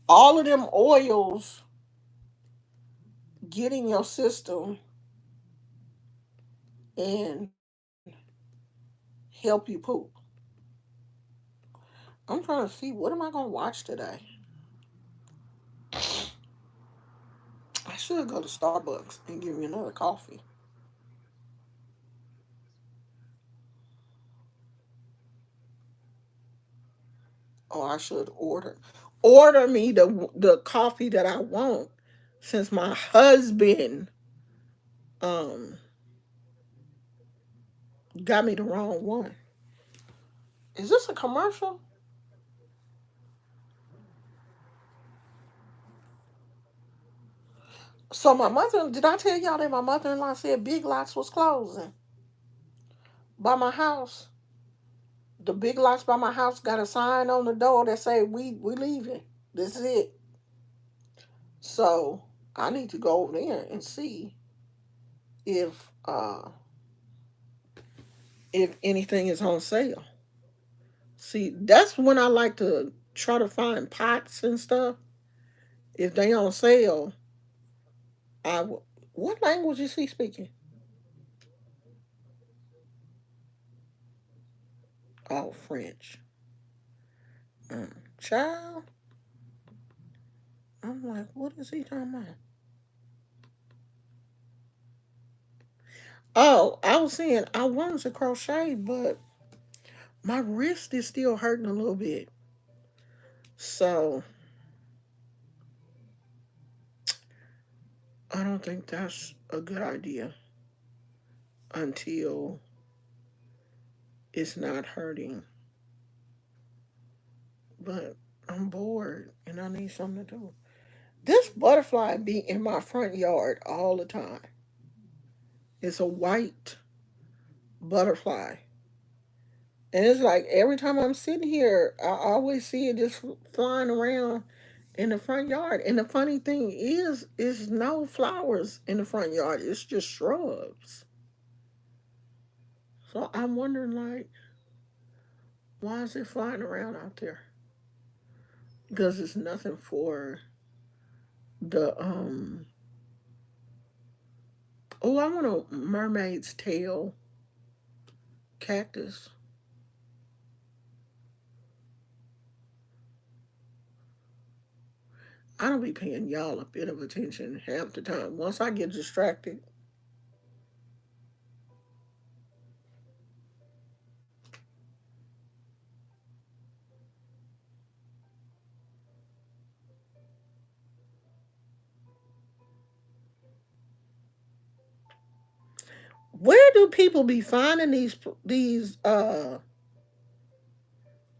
A: all of them oils get in your system and help you poop. I'm trying to see what am I gonna watch today. I should go to Starbucks and give me another coffee. Or I should order me the coffee that I want since my husband um got me the wrong one. Is this a commercial? So my mother, did I tell y'all that my mother-in-law said Big Lots was closing by my house? The Big Lots by my house got a sign on the door that say we leaving. This is it. So I need to go over there and see if if anything is on sale. See, that's when I like to try to find pots and stuff. If they on sale, what language is he speaking? Oh, French. Child, I'm like, what is he talking about? Oh, I was saying I wanted to crochet, but my wrist is still hurting a little bit. So I don't think that's a good idea until it's not hurting. But I'm bored and I need something to do. This butterfly be in my front yard all the time. It's a white butterfly. And it's like every time I'm sitting here, I always see it just flying around in the front yard. And the funny thing is no flowers in the front yard. It's just shrubs. So I'm wondering, like, why is it flying around out there? Because it's nothing for the. Oh, I want a mermaid's tail cactus. I don't be paying y'all a bit of attention half the time. Once I get distracted, where do people be finding these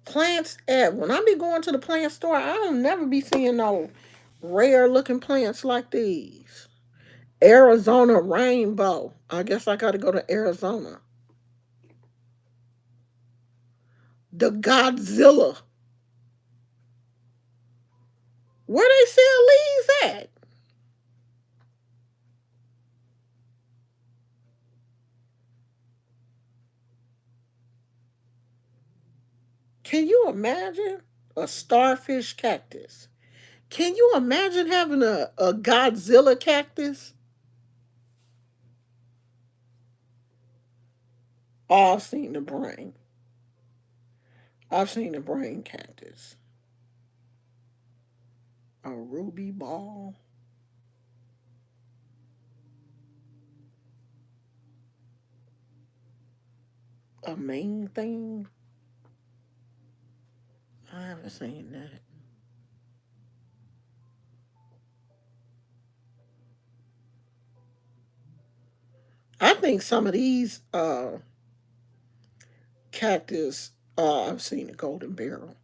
A: plants at? When I be going to the plant store, I don't never be seeing no rare looking plants like these. Arizona rainbow. I guess I got to go to Arizona. The Godzilla. Where they sell leaves at? Can you imagine a starfish cactus? Can you imagine having a Godzilla cactus? Oh, I've seen the brain. I've seen the brain cactus. A ruby ball. A main thing. I haven't seen that. I think some of these cactus, I've seen a golden barrel.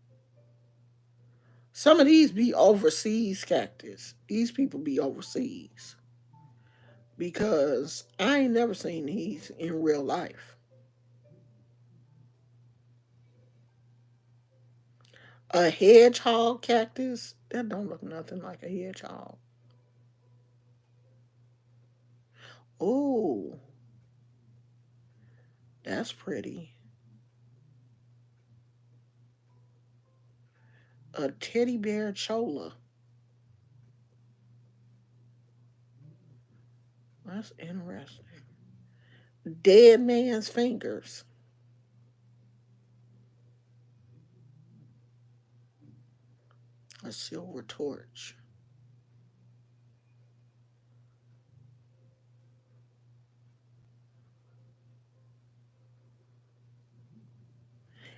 A: Some of these be overseas cactus. These people be overseas because I ain't never seen these in real life. A hedgehog cactus, that don't look nothing like a hedgehog. Oh, that's pretty. A teddy bear chola. That's interesting. Dead man's fingers. A silver torch.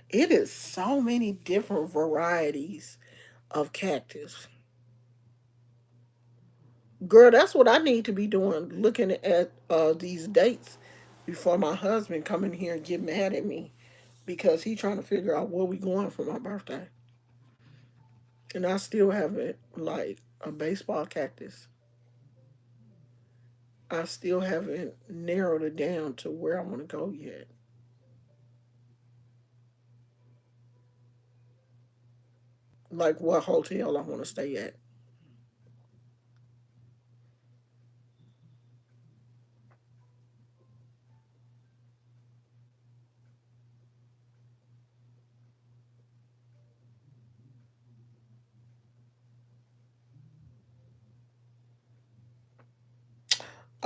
A: It is so many different varieties of cactus. Girl, that's what I need to be doing, looking at these dates before my husband come in here and get mad at me because he trying to figure out where we going for my birthday. And I still haven't like a baseball cactus. I still haven't narrowed it down to where I want to go yet. Like what hotel I want to stay at.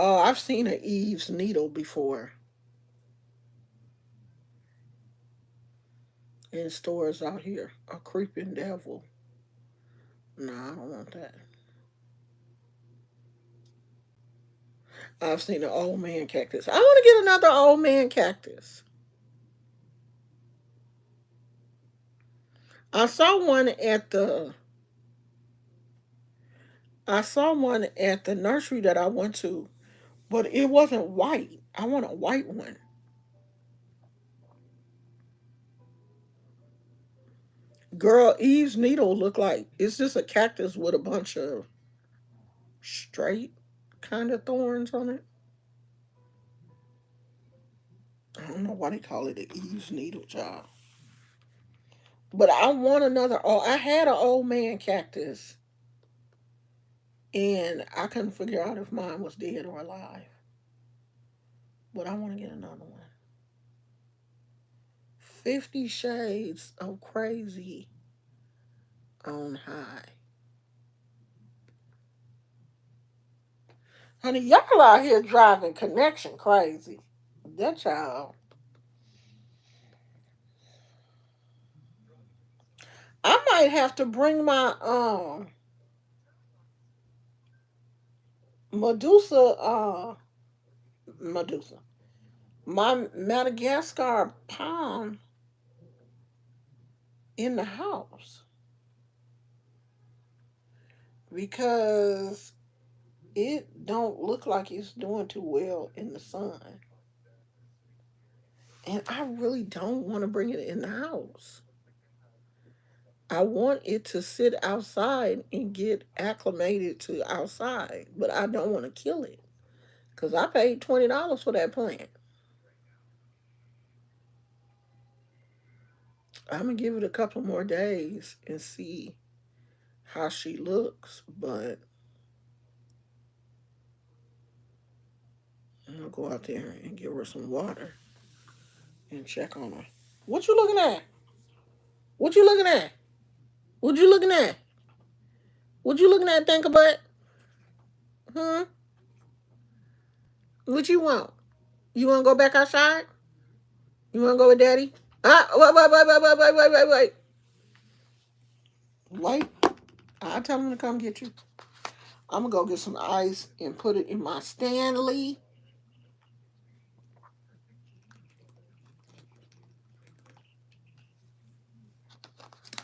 A: I've seen an Eve's needle before in stores out here. A creeping devil. Nah, I don't want that. I've seen an old man cactus. I want to get another old man cactus. I saw one at the I saw one at the nursery that I went to, but it wasn't white. I want a white one. Girl, Eve's needle look like it's just a cactus with a bunch of straight kind of thorns on it. I don't know why they call it an Eve's needle, child. But I want another. Oh, I had an old man cactus, and I couldn't figure out if mine was dead or alive. But I want to get another one. 50 Shades of Crazy on high. Honey, y'all out here driving connection crazy. That child. I might have to bring my Medusa Medusa. My Madagascar palm in the house because it don't look like it's doing too well in the sun. And I really don't want to bring it in the house. I want it to sit outside and get acclimated to outside, but I don't want to kill it because I paid $20 for that plant. I'm gonna give it a couple more days and see how she looks, but I'm gonna go out there and give her some water and check on her. What you looking at? What you looking at? What you looking at? What you looking at, think about? Hmm? What you want? You want to go back outside? You want to go with daddy? Ah, wait. Wait. I'll tell him to come get you. I'm going to go get some ice and put it in my Stanley.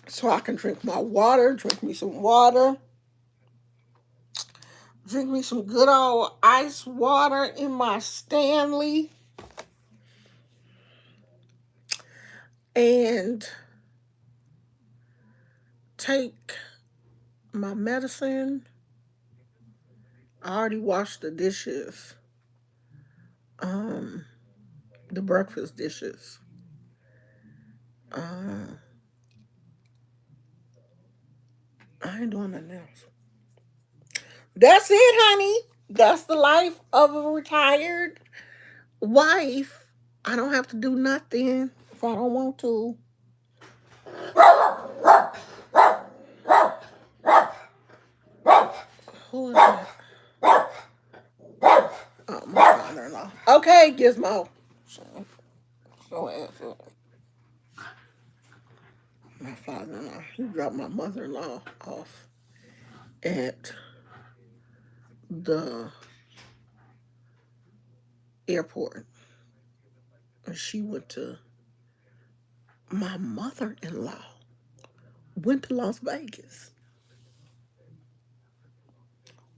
A: So I can drink my water, drink me some water. Drink me some good old ice water in my Stanley. And take my medicine. I already washed the dishes. Um, the breakfast dishes. Uh, I ain't doing nothing else. That's it, honey. That's the life of a retired wife. I don't have to do nothing if I don't want to. Who is that? Oh, my father-in-law. Okay, Gizmo. So answer. My father-in-law. He dropped my mother-in-law off at the airport. And she went to my mother-in-law went to Las Vegas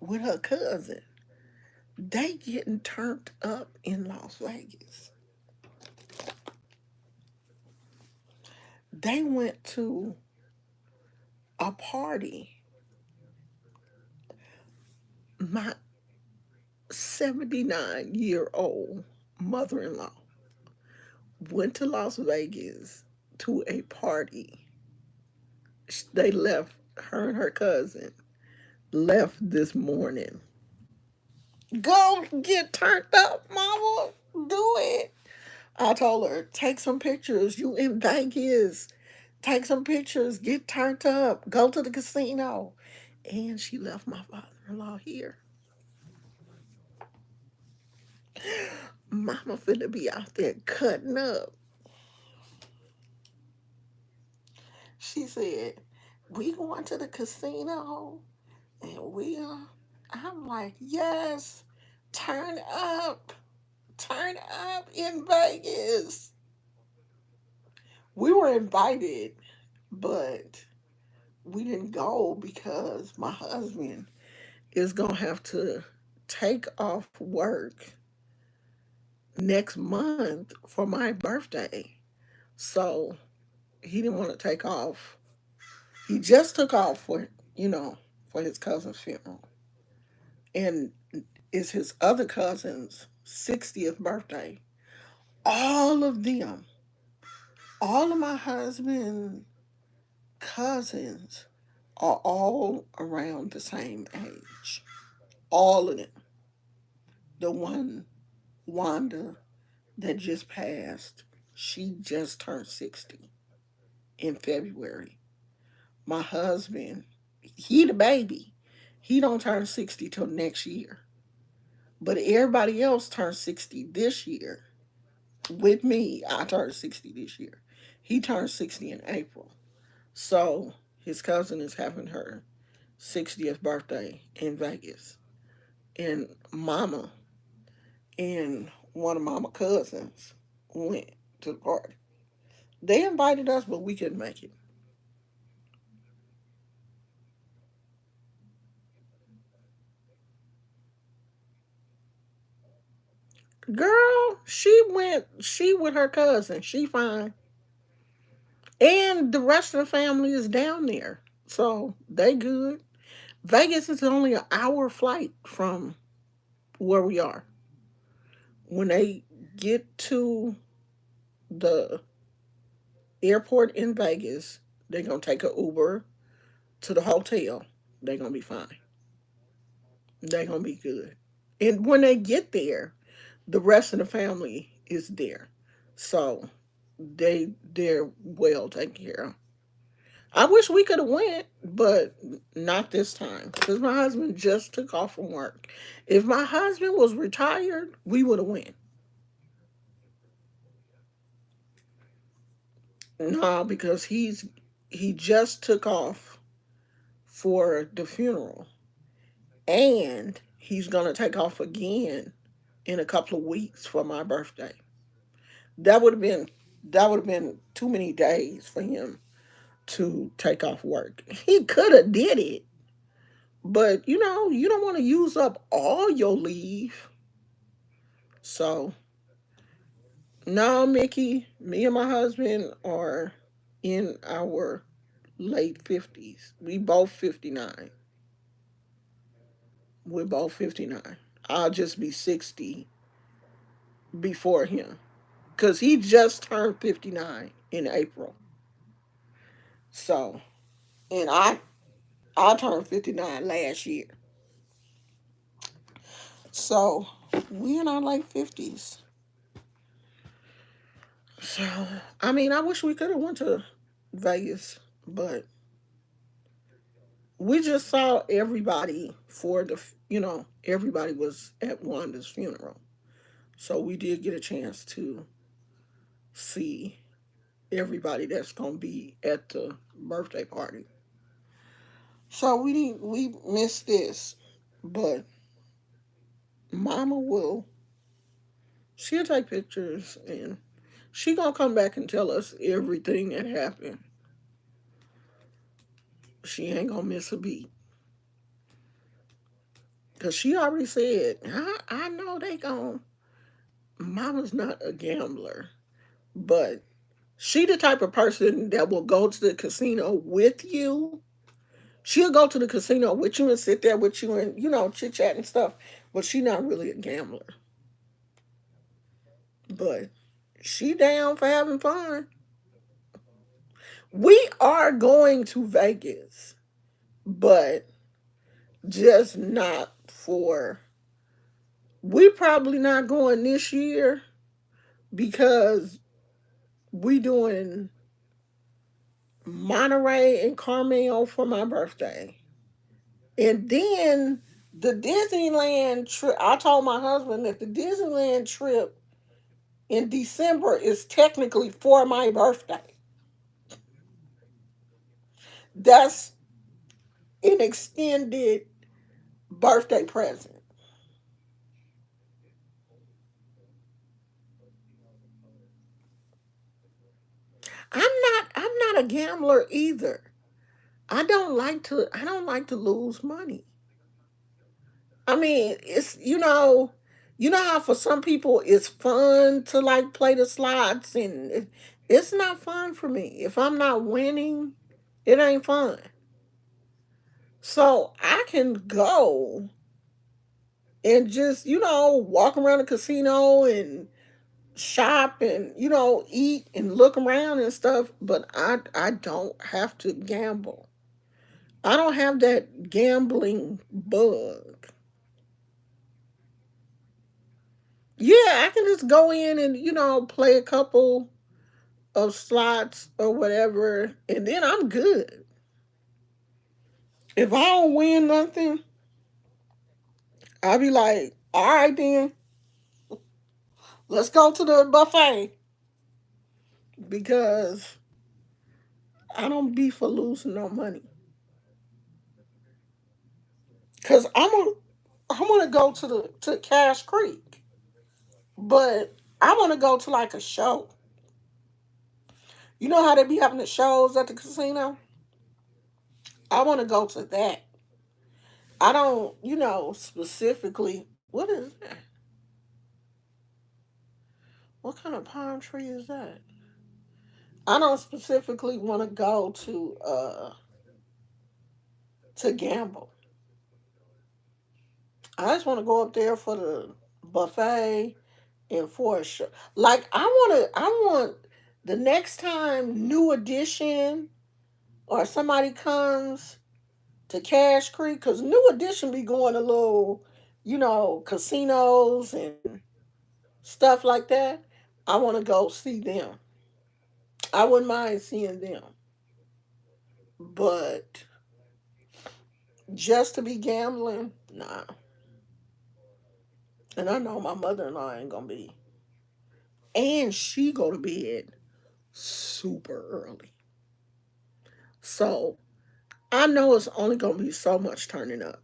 A: with her cousin. They getting turned up in Las Vegas. They went to a party. My 79-year-old mother-in-law went to Las Vegas to a party. They left, her and her cousin left this morning. Go get turned up, mama. Do it. I told her, take some pictures. You in Vegas. Take some pictures. Get turned up. Go to the casino. And she left my father-in-law here. Mama finna be out there cutting up. She said, we going to the casino and we are. I'm like, yes, turn up, turn up in Vegas. We were invited, but we didn't go because my husband is going to have to take off work next month for my birthday. So he didn't want to take off. He just took off for his cousin's funeral. And it's his other cousin's 60th birthday. All of them, all of my husband's cousins are all around the same age. All of them. The one, Wanda, that just passed, she just turned 60 in February. My husband, he the baby. He don't turn 60 till next year. But everybody else turned 60 this year. With me, I turned 60 this year. He turned 60 in April. So his cousin is having her 60th birthday in Vegas. And Mama and one of Mama cousins went to the party. They invited us, but we couldn't make it. Girl, she with her cousin. She fine. And the rest of the family is down there. So they good. Vegas is only an hour flight from where we are. When they get to the airport in Vegas, they're gonna take an Uber to the hotel. They're gonna be fine. They're gonna be good. And when they get there, the rest of the family is there. So they're well taken care of. I wish we could have went, but not this time because my husband just took off from work. If my husband was retired, we would have went. No, because he just took off for the funeral, and he's gonna take off again in a couple of weeks for my birthday. That would have been that would have been too many days for him to take off work. He could have did it, but you don't want to use up all your leave. So no, Mickey, me and my husband are in our late 50s. We both 59. We're both 59. I'll just be 60 before him because he just turned 59 in April. So, and I turned 59 last year. So, we in our late 50s. So, I mean, I wish we could have went to Vegas, but we just saw everybody for everybody was at Wanda's funeral. So we did get a chance to see everybody that's gonna be at the birthday party. So we missed this, but Mama will she'll take pictures and she gonna come back and tell us everything that happened. She ain't gonna miss a beat because she already said I know they gon' Mama's not a gambler, but she the type of person that will go to the casino with you. She'll go to the casino with you and sit there with you and chit chat and stuff. But she not really a gambler. But she down for having fun. We are going to Vegas, but just not for. We probably not going this year because we doing Monterey and Carmel for my birthday. And then The Disneyland trip, I told my husband that the Disneyland trip in December is technically for my birthday. That's an extended birthday present. I'm not a gambler either. I don't like to lose money. I mean, it's you know how for some people it's fun to like play the slots, and it's not fun for me. If I'm not winning, it ain't fun. So I can go and just, walk around the casino and shop and, eat and look around and stuff, but I don't have to gamble. I don't have that gambling bug. Yeah, I can just go in and, play a couple of slots or whatever, and then I'm good. If I don't win nothing, I'll be like, all right then, let's go to the buffet because I don't be for losing no money. Cause I wanna go to Cash Creek, but I wanna go to like a show. You know how they be having the shows at the casino? I wanna go to that. I don't, specifically. What is that? What kind of palm tree is that? I don't specifically want to go to gamble. I just want to go up there for the buffet and for a show. Like I want the next time New Edition or somebody comes to Cash Creek, because New Edition be going to little, casinos and stuff like that. I want to go see them. I wouldn't mind seeing them, but just to be gambling, nah. And I know my mother-in-law ain't gonna be. And she go to bed super early. So I know it's only gonna be so much turning up.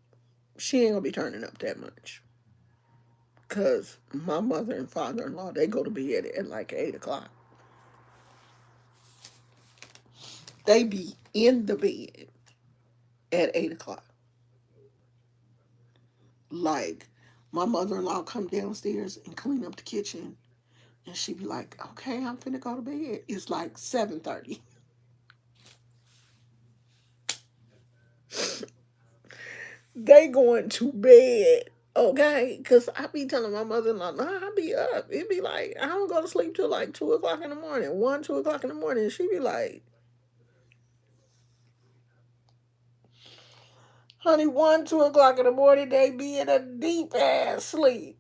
A: She ain't gonna be turning up that much. Cause my mother and father-in-law, they go to bed at like 8 o'clock. They be in the bed at 8 o'clock. Like my mother-in-law come downstairs and clean up the kitchen, and she be like, okay, I'm finna go to bed. It's like 7:30. They going to bed, okay? Because I be telling my mother-in-law, nah, I be up. It be like, I don't go to sleep till like 2 o'clock in the morning, 1, 2 o'clock in the morning. And she be like, honey, 1, 2 o'clock in the morning, they be in a deep ass sleep.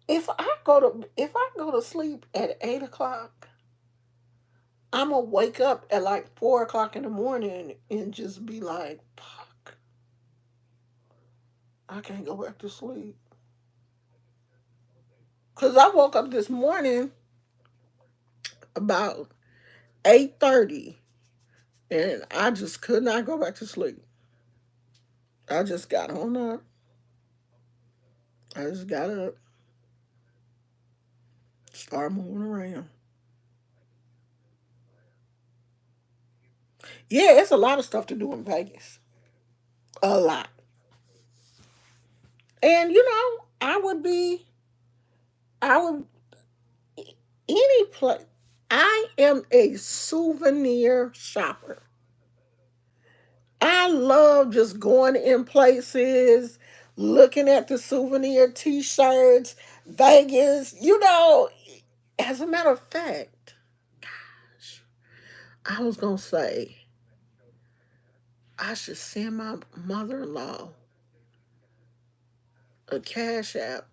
A: If I go to sleep at 8 o'clock, I'm gonna wake up at like 4 o'clock in the morning and just be like, fuck, I can't go back to sleep. Cause I woke up this morning about 8:30, and I just could not go back to sleep. I just got on up. I just got up, started moving around. Yeah, it's a lot of stuff to do in Vegas. A lot. And I would any place. I am a souvenir shopper. I love just going in places, looking at the souvenir T-shirts, Vegas. As a matter of fact, I was gonna say I should send my mother-in-law a Cash App,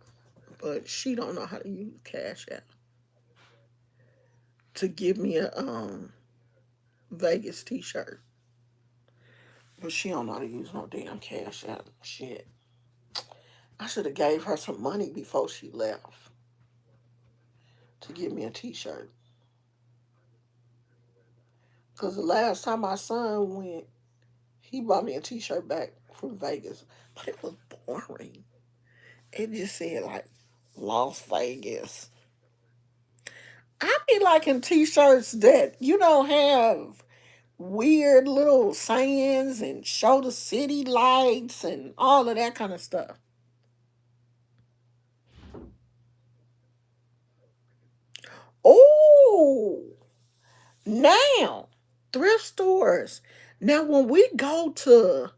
A: but she don't know how to use Cash App to give me a Vegas T-shirt. But she don't know how to use no damn cash app. Shit. I should have gave her some money before she left to get me a t-shirt. Because the last time my son went, he bought me a t-shirt back from Vegas. But it was boring. It just said like Las Vegas. I be liking t-shirts that you don't have weird little sayings and show the city lights and all of that kind of stuff. Oh, now thrift stores. Now when we go to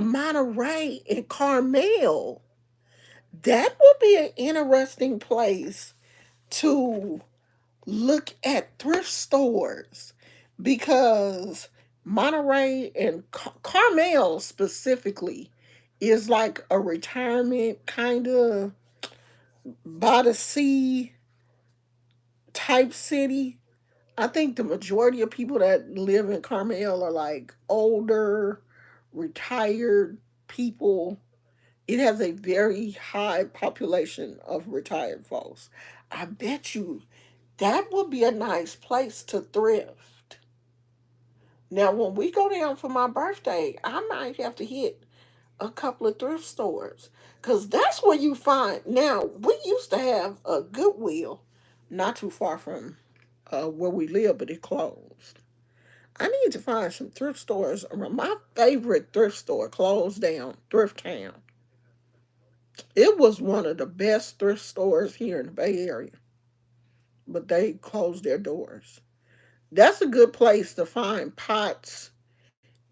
A: Monterey and Carmel, that would be an interesting place to look at thrift stores because Monterey and Carmel specifically is like a retirement kind of by the sea type city. I think the majority of people that live in Carmel are like older, retired people. It has a very high population of retired folks. I bet you that would be a nice place to thrift. Now, when we go down for my birthday, I might have to hit a couple of thrift stores because that's where you find. Now, we used to have a Goodwill not too far from where we live, but it closed. I need to find some thrift stores around. My favorite thrift store closed down, Thrift Town. It was one of the best thrift stores here in the Bay Area, but they closed their doors. That's a good place to find pots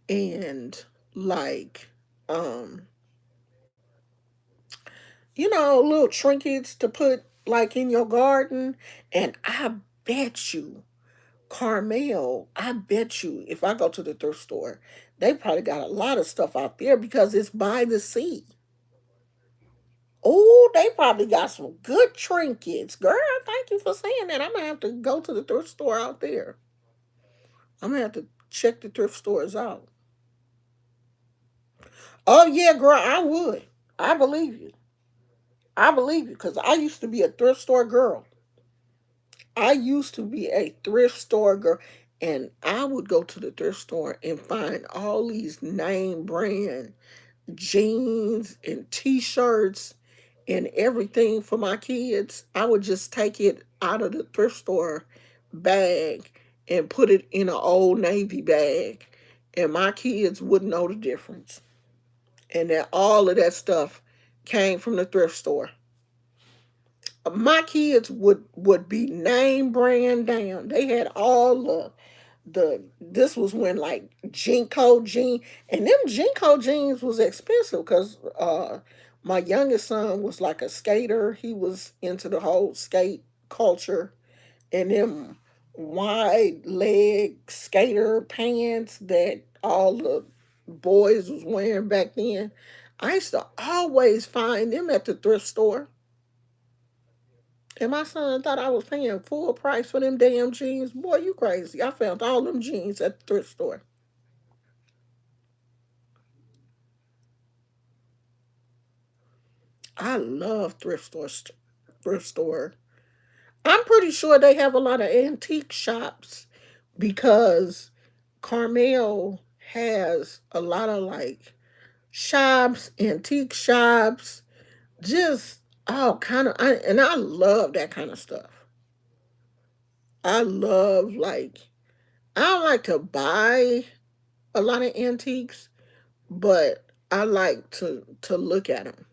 A: and like um little trinkets to put like in your garden. And I bet you Carmel, I bet you if I go to the thrift store, they probably got a lot of stuff out there because it's by the sea. Oh, they probably got some good trinkets. Girl, thank you for saying that. I'm gonna have to go to the thrift store out there. I'm gonna have to check the thrift stores out. Oh yeah, girl, I would. I believe you. I believe you because I used to be a thrift store girl. I used to be a thrift store girl, and I would go to the thrift store and find all these name brand jeans and t-shirts and everything for my kids. I would just take it out of the thrift store bag and put it in an old Navy bag, and my kids wouldn't know the difference. And that all of that stuff came from the thrift store. My kids would be name brand down. They had all the this was when like Jinko jean, and them Jinko jeans was expensive because my youngest son was like a skater. He was into the whole skate culture, and them wide leg skater pants that all the boys was wearing back then. I used to always find them at the thrift store. And my son thought I was paying full price for them damn jeans. Boy, you crazy. I found all them jeans at the thrift store. I love thrift store. I'm pretty sure they have a lot of antique shops because Carmel has a lot of like shops, antique shops, just all kind of and I love that kind of stuff. I love like I don't like to buy a lot of antiques, but I like to look at them.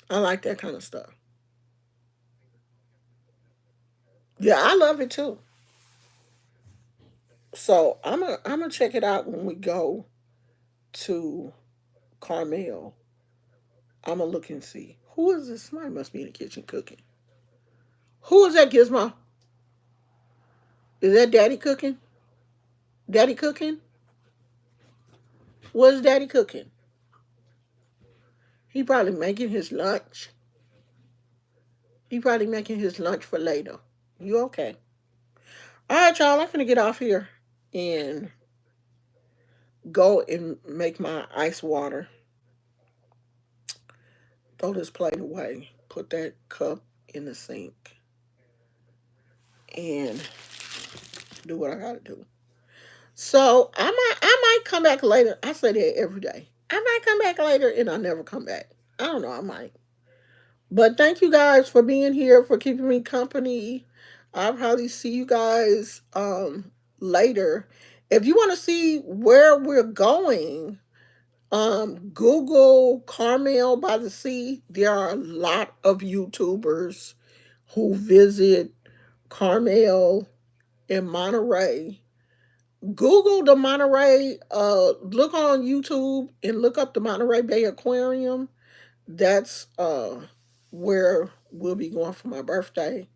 A: I like that kind of stuff. Yeah, I love it too. So I'm gonna check it out when we go to Carmel. I'm gonna look and see who is this. Somebody must be in the kitchen cooking. Who is that, Gizmo? Is that Daddy cooking? Daddy cooking? What's Daddy cooking? He probably making his lunch. He probably making his lunch for later. You okay? All right, y'all. I'm finna get off here and go and make my ice water, throw this plate away, put that cup in the sink, and do what I gotta do. So I might come back later. I say that every day. I might come back later and I never come back. I don't know, I might. But thank you guys for being here, for keeping me company. I'll probably see you guys later. If you want to see where we're going, Google Carmel by the Sea. There are a lot of YouTubers who visit Carmel in Monterey. Google the Monterey, look on YouTube and look up the Monterey Bay Aquarium. That's where we'll be going for my birthday.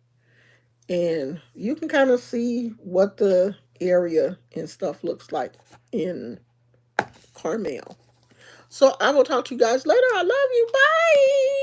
A: And you can kind of see what the area and stuff looks like in Carmel. So I will talk to you guys later. I love you. Bye.